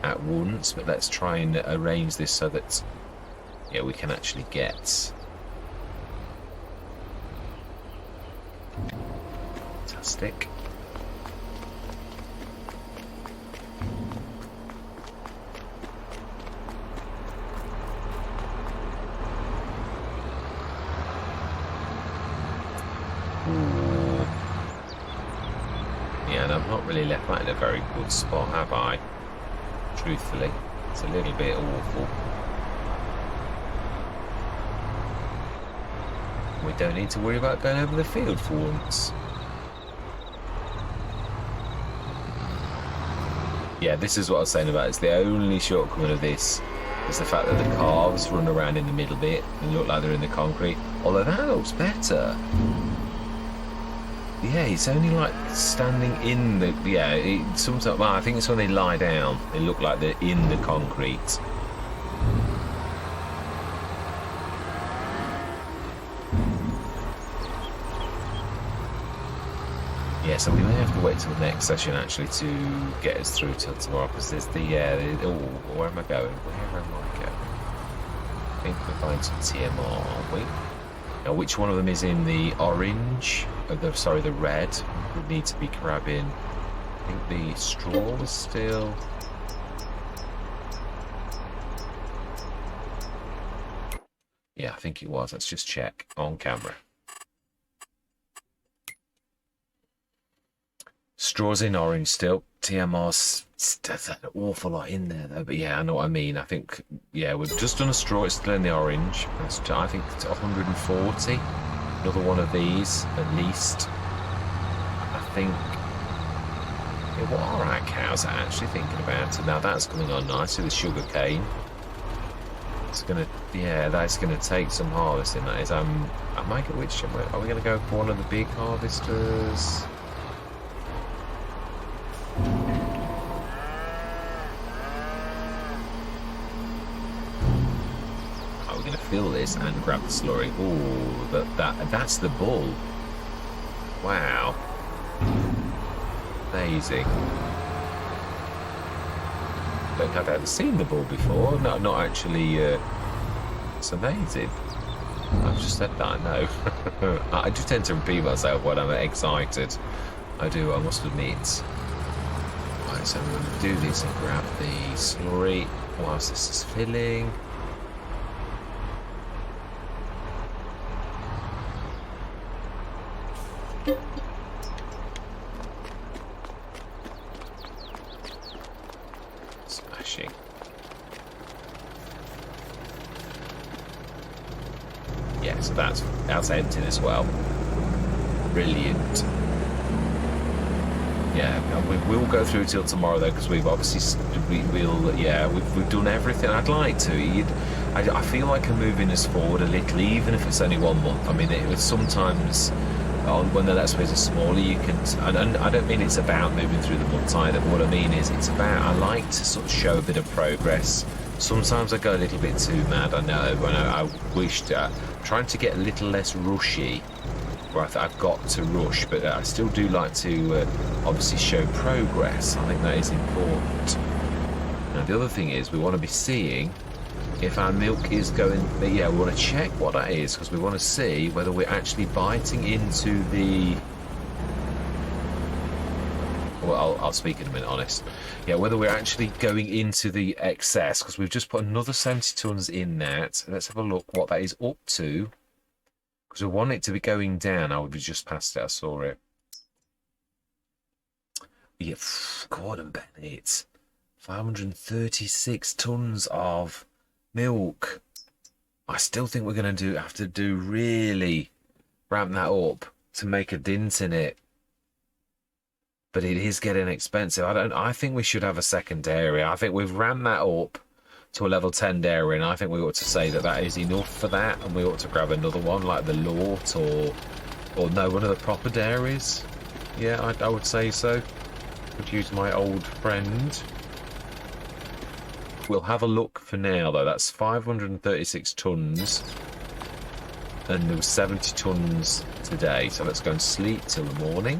A: at once, but let's try and arrange this so that, yeah, we can actually get. Fantastic. Yeah, and I've not really left that in a very good spot, have I? Truthfully, it's a little bit awful. We don't need to worry about going over the field for once. Yeah, this is what I was saying about it. It's the only shortcoming of this is the fact that the calves run around in the middle bit and look like they're in the concrete. Although that looks better. Yeah, it's only like standing in the. Yeah, sometimes. Well, I think it's when they lie down. They look like they're in the concrete. Yeah, so we may have to wait till the next session actually to get us through till tomorrow, because there's the. Oh, where am I going? Where am I going? I think we're going to TMR, aren't we? Now, which one of them is in the orange? The red. We need to be grabbing. I think the straw was still. Yeah, I think it was. Let's just check on camera. Straw's in orange still. TMR's there's an awful lot in there though, but yeah, I know what I mean. I think, yeah, we've just done a straw. It's still in the orange. I think it's 140. Another one of these at least. I think. Yeah, what are our cows actually thinking about it? Now that's coming on nicely with sugar cane. It's gonna, yeah, that's gonna take some harvesting. That is. Are we gonna go for one of the big harvesters? We're going to fill this and grab the slurry. Oh, that's the bull. Wow. Amazing. Don't think I've ever seen the bull before. No, not actually. It's amazing. I've just said that, I know. I do tend to repeat myself when I'm excited. I do, I must admit. Right, so we're going to do this and grab the slurry whilst this is filling. Smashing. that's empty as well. Brilliant. Yeah, and we will go through till tomorrow though, because we've obviously we've done everything I'd like to. I feel like I'm moving us forward a little, even if it's only 1 month. I mean, it was sometimes when the Let's Plays are smaller, you can, and I don't mean it's about moving through the months either, but what I mean is it's about, I like to sort of show a bit of progress. Sometimes I go a little bit too mad, I know, and I wished, trying to get a little less rushy, where I've got to rush, but I still do like to obviously show progress. I think that is important. Now the other thing is we want to be seeing if our milk is going, yeah, we want to check what that is, because we want to see whether we're actually biting into the, well, I'll speak in a minute, honest. Yeah, whether we're actually going into the excess, because we've just put another 70 tons in that. Let's have a look what that is up to, because we want it to be going down. I would have just passed it, I saw it. Yeah, Gordon Bennett, 536 tons of milk. I still think we're going to have to really ramp that up to make a dint in it. But it is getting expensive. I think we should have a second dairy. I think we've ramped that up to a level 10 dairy, and I think we ought to say that that is enough for that, and we ought to grab another one like the Lort or no, one of the proper dairies. Yeah, I would say so. Could use my old friend. We'll have a look for now, though. That's 536 tons, and there was 70 tons today. So let's go and sleep till the morning.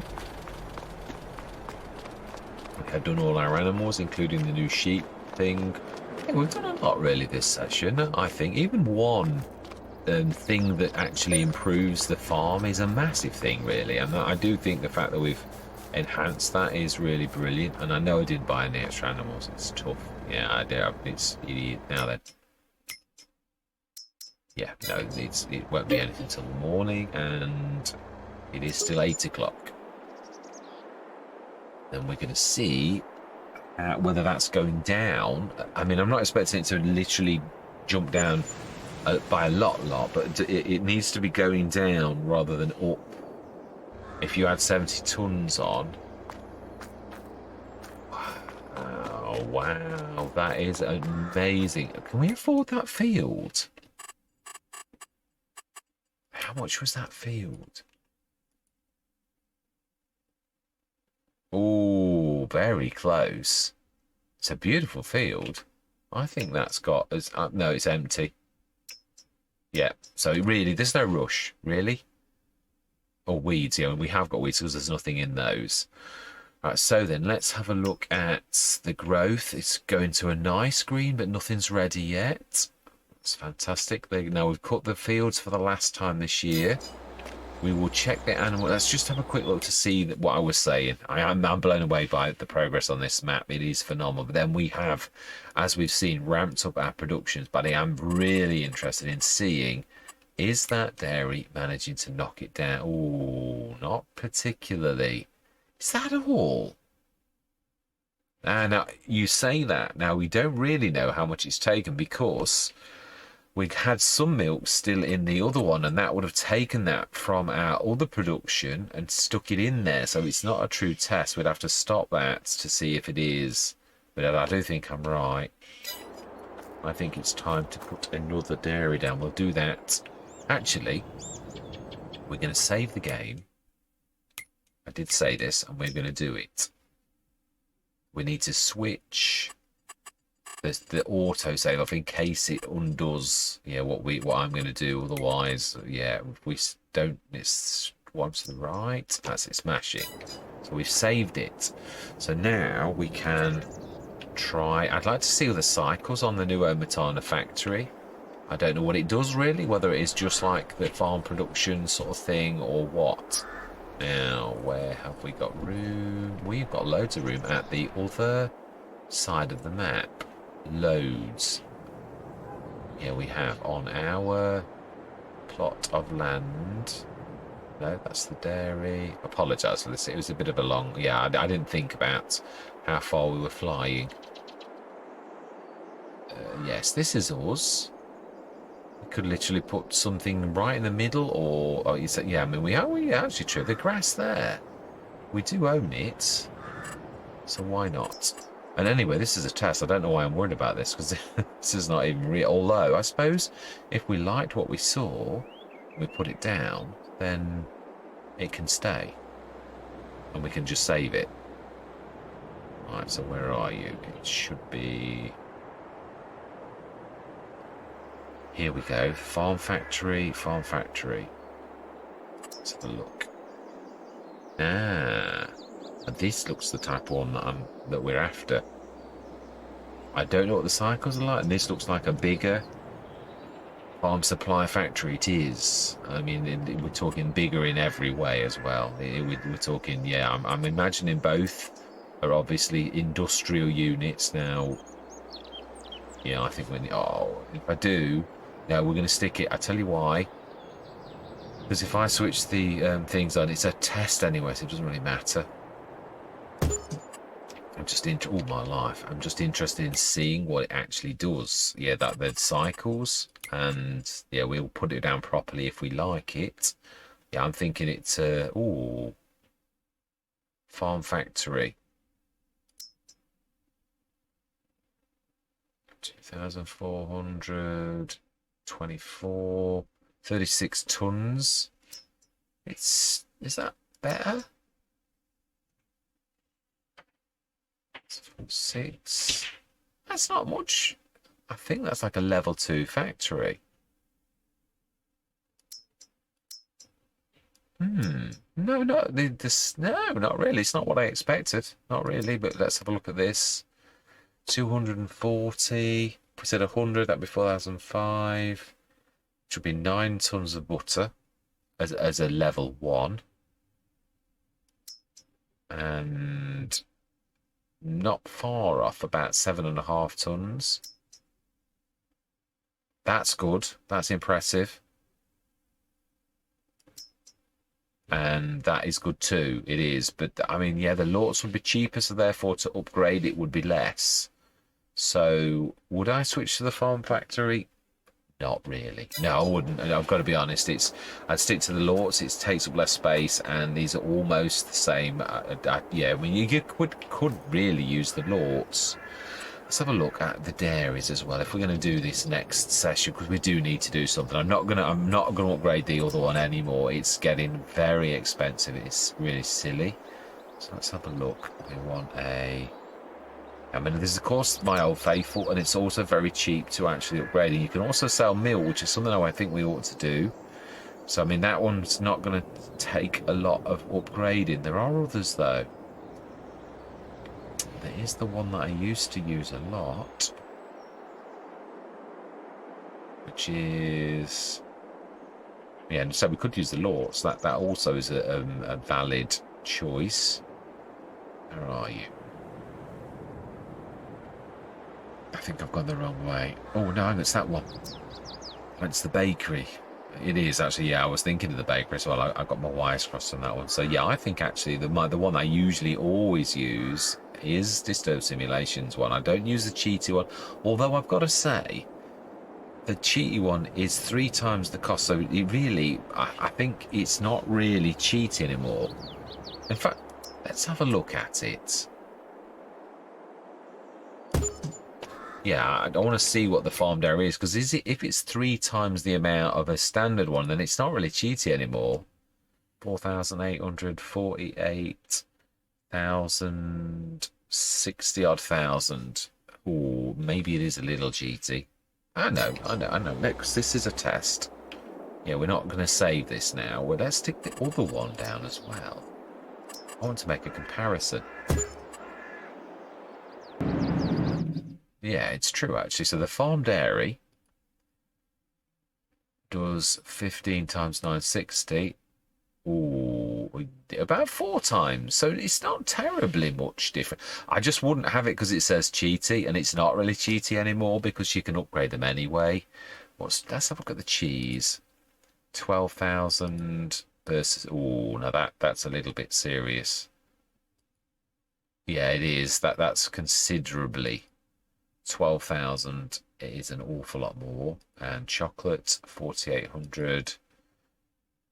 A: We have done all our animals, including the new sheep thing. Yeah, we've done a lot really this session, I think. Even one thing that actually improves the farm is a massive thing, really. And I do think the fact that we've enhanced that is really brilliant. And I know I didn't buy any extra animals. It's tough. Yeah, I do. It's idiot. Now then. Yeah, no, it won't be anything till the morning, and it is still 8 o'clock. Then we're going to see whether that's going down. I mean, I'm not expecting it to literally jump down by a lot, but it needs to be going down rather than up. If you add 70 tons on. Oh, wow, that is amazing. Can we afford that field? How much was that field? Oh, very close. It's a beautiful field. I think that's got as no, it's empty. Yeah, so really, there's no rush, really. Or weeds, yeah, we have got weeds because there's nothing in those. Right, so then let's have a look at the growth. It's going to a nice green, but nothing's ready yet. It's fantastic. Now we've cut the fields for the last time this year. We will check the animal. Let's just have a quick look to see what I was saying. I'm blown away by the progress on this map. It is phenomenal. But then we have, as we've seen, ramped up our productions. But I am really interested in seeing, is that dairy managing to knock it down? Oh, not particularly. Is that all? Now, you say that. Now, we don't really know how much it's taken because we had some milk still in the other one, and that would have taken that from our other production and stuck it in there. So it's not a true test. We'd have to stop that to see if it is. But I do think I'm right. I think it's time to put another dairy down. We'll do that. Actually, we're going to save the game. I did say this, and we're going to do it. We need to switch the auto save off in case it undoes, yeah, what I'm going to do. Otherwise, yeah, if we don't, it's one to the right. That's it, smashing. So we've saved it. So now we can try. I'd like to see the cycles on the new Omatana factory. I don't know what it does really, whether it is just like the farm production sort of thing or what. Now, where have we got room? We've got loads of room at the other side of the map. Loads. Yeah, we have on our plot of land. No, that's the dairy. Apologise for this. It was a bit of a long... Yeah, I didn't think about how far we were flying. Yes, this is us. could literally put something right in the middle, or you said, yeah, I mean, we actually true. The grass there, we do own it, so why not? And anyway, this is a test. I don't know why I'm worried about this, because this is not even real. Although, I suppose if we liked what we saw, we put it down, then it can stay. And we can just save it. Right, so where are you? It should be... Here we go. Farm factory, farm factory. Let's have a look. Ah, and this looks the type of one that we're after. I don't know what the cycles are like, and this looks like a bigger farm supply factory. It is. I mean, we're talking bigger in every way as well. We're talking, yeah, I'm imagining both are obviously industrial units now. Yeah, I think if I do, no, we're going to stick it. I tell you why. Because if I switch the things on, it's a test anyway, so it doesn't really matter. I'm just all my life. I'm just interested in seeing what it actually does. Yeah, that cycles, and yeah, we'll put it down properly if we like it. Yeah, I'm thinking it's farm factory. 2,424, 36 tons. Is that better? 6. That's not much. I think that's like a level 2 factory. No, not this. No, not really. It's not what I expected. Not really. But let's have a look at this. 240. We said 100. That'd be 4,005. Which would be 9 tons of butter as a level 1. And not far off, about 7.5 tons. That's good. That's impressive. And that is good too. It is. But I mean, yeah, the lots would be cheaper, so therefore to upgrade it would be less. So would I switch to the farm factory? Not really. No, I wouldn't. I've got to be honest. I'd stick to the lots. It takes up less space, and these are almost the same. Yeah, I mean, you could really use the lots. Let's have a look at the dairies as well. If we're going to do this next session, because we do need to do something. I'm not gonna upgrade the other one anymore. It's getting very expensive. It's really silly. So let's have a look. We want I mean, this is of course my old faithful, and it's also very cheap to actually upgrade. And you can also sell milk, which is something I think we ought to do. So I mean, that one's not going to take a lot of upgrading. There are others though. There is the one that I used to use a lot, which is, yeah. So we could use the lots. That also is a valid choice. Where are you? I think I've gone the wrong way. Oh no, it's that one. It's the bakery. It is actually, yeah. I was thinking of the bakery as well. I got my wires crossed on that one. So yeah, I think actually the one I usually always use is Disturb Simulations one. I don't use the cheaty one, although I've got to say the cheaty one is 3 times the cost. So it really, I think it's not really cheaty anymore. In fact, let's have a look at it. Yeah, I want to see what the farm dairy is, because if it's 3 times the amount of a standard one, then it's not really cheaty anymore. 4,848,000, 60 odd thousand. Ooh, maybe it is a little cheaty. I know. Next, this is a test. Yeah, we're not going to save this now. Well, let's stick the other one down as well. I want to make a comparison. Yeah, it's true, actually. So the farm dairy does 15 times 960. Ooh, about 4 times. So it's not terribly much different. I just wouldn't have it because it says cheaty, and it's not really cheaty anymore because you can upgrade them anyway. Let's have a look at the cheese. 12,000 versus... Oh, no, that's a little bit serious. Yeah, it is. That's considerably... 12,000 it is an awful lot more. And chocolate, 4,800.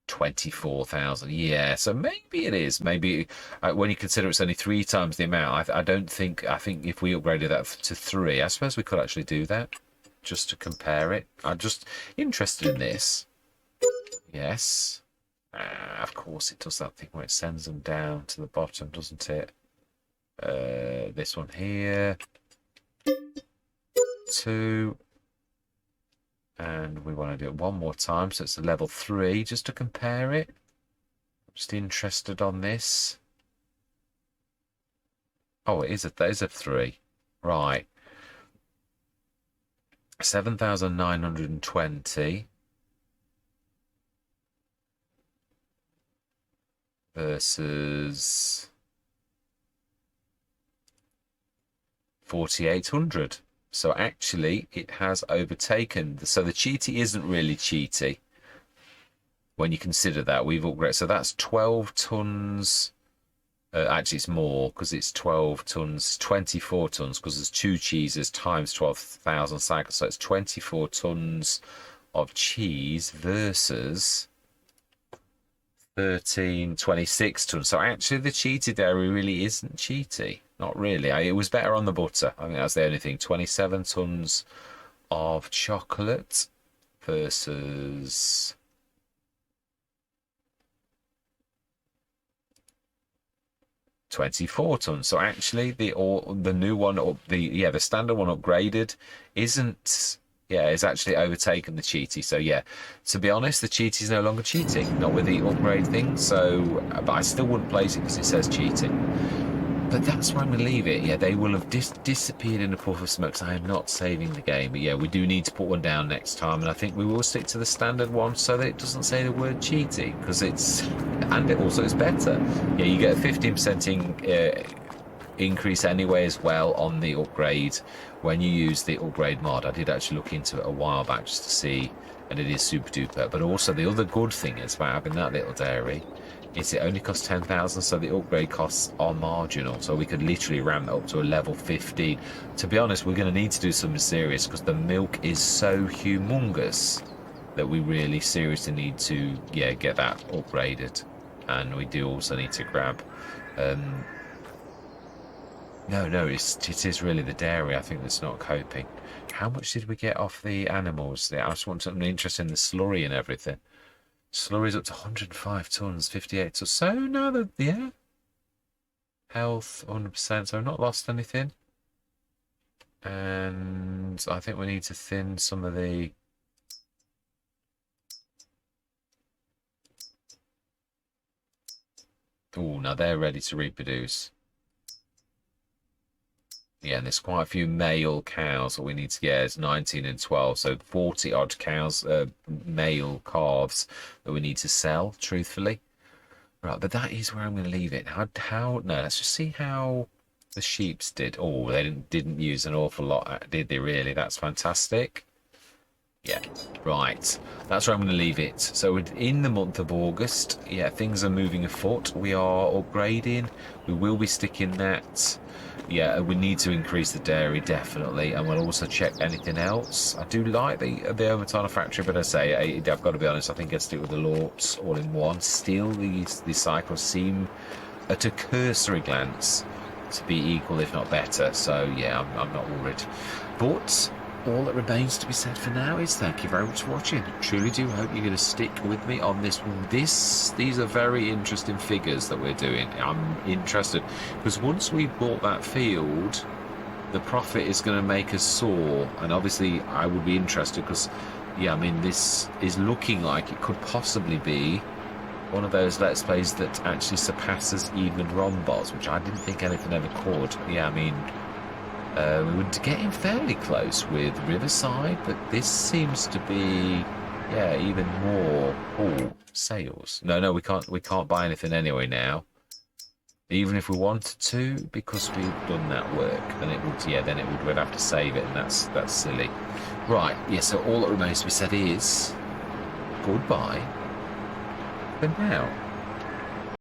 A: 24,000. Yeah, so maybe it is. Maybe when you consider it's only 3 times the amount, I don't think. I think if we upgraded that to 3, I suppose we could actually do that just to compare it. I'm just interested in this. Yes. Of course, it does that thing where it sends them down to the bottom, doesn't it? This one here. 2. And we want to do it one more time, so it's a level 3, just to compare it. Just interested on this. Oh, that is a 3. Right. 7,920 versus 4,800. So actually, it has overtaken. So the cheaty isn't really cheaty. When you consider that, we've upgraded. So that's 12 tons. Actually, it's more because it's 12 tons, 24 tons, because there's 2 cheeses times 12,000 cycles. So it's 24 tons of cheese versus 26 tons. So actually, the cheaty dairy really isn't cheaty. Not really. It was better on the butter. I think that's the only thing. 27 tons of chocolate versus 24 tons. So actually, the new one, or the standard one upgraded, isn't. Yeah, it's actually overtaken the cheaty. So yeah, to be honest, the cheaty is no longer cheating. Not with the upgrade thing. So, but I still wouldn't place it because it says cheating. But that's where I'm going to leave it. Yeah, they will have disappeared in a puff of smoke. So I am not saving the game. But yeah, we do need to put one down next time. And I think we will stick to the standard one so that it doesn't say the word cheating. Because and it also is better. Yeah, you get a 15% increase anyway as well on the upgrade when you use the upgrade mod. I did actually look into it a while back just to see. And it is super duper. But also the other good thing is about having that little dairy is it only costs 10,000, so the upgrade costs are marginal. So we could literally ramp it up to a level 15. To be honest, we're going to need to do something serious because the milk is so humongous that we really seriously need to, get that upgraded. And we do also need to grab. No, it is really the dairy. I think that's not coping. How much did we get off the animals? I just want something interesting in the slurry and everything. Slurry's up to 105 tons, 58 tons. So no, health 100%. So I've not lost anything. And I think we need to thin some of the. Oh, now they're ready to reproduce. Yeah, and there's quite a few male cows that we need to get. It's 19 and 12, so 40 odd cows, male calves that we need to sell, truthfully. Right, but that is where I'm going to leave it. No, let's just see how the sheeps did. Oh, they didn't use an awful lot, did they really? That's fantastic. Yeah, right. That's where I'm going to leave it. So in the month of August, things are moving afoot. We are upgrading. We will be sticking that. Yeah, we need to increase the dairy, definitely, and we'll also check anything else. I do like the Overtana factory, but I've got to be honest, I think I'd stick with the Lorps all in one. Still, these cycles seem, at a cursory glance, to be equal, if not better, so yeah, I'm not worried. But all that remains to be said for now is thank you very much for watching. Truly do hope you're going to stick with me on this one. These are very interesting figures that we're doing. I'm interested because once we've bought that field, the profit is going to make us soar, and obviously I would be interested because this is looking like it could possibly be one of those Let's Plays that actually surpasses even Rombots, which I didn't think anything ever could. We were getting fairly close with Riverside, but this seems to be, even more. Oh, sales. No, we can't buy anything anyway now. Even if we wanted to, because we've done that work, then we'd have to save it, and that's silly. Right, so all that remains to be said is goodbye for now.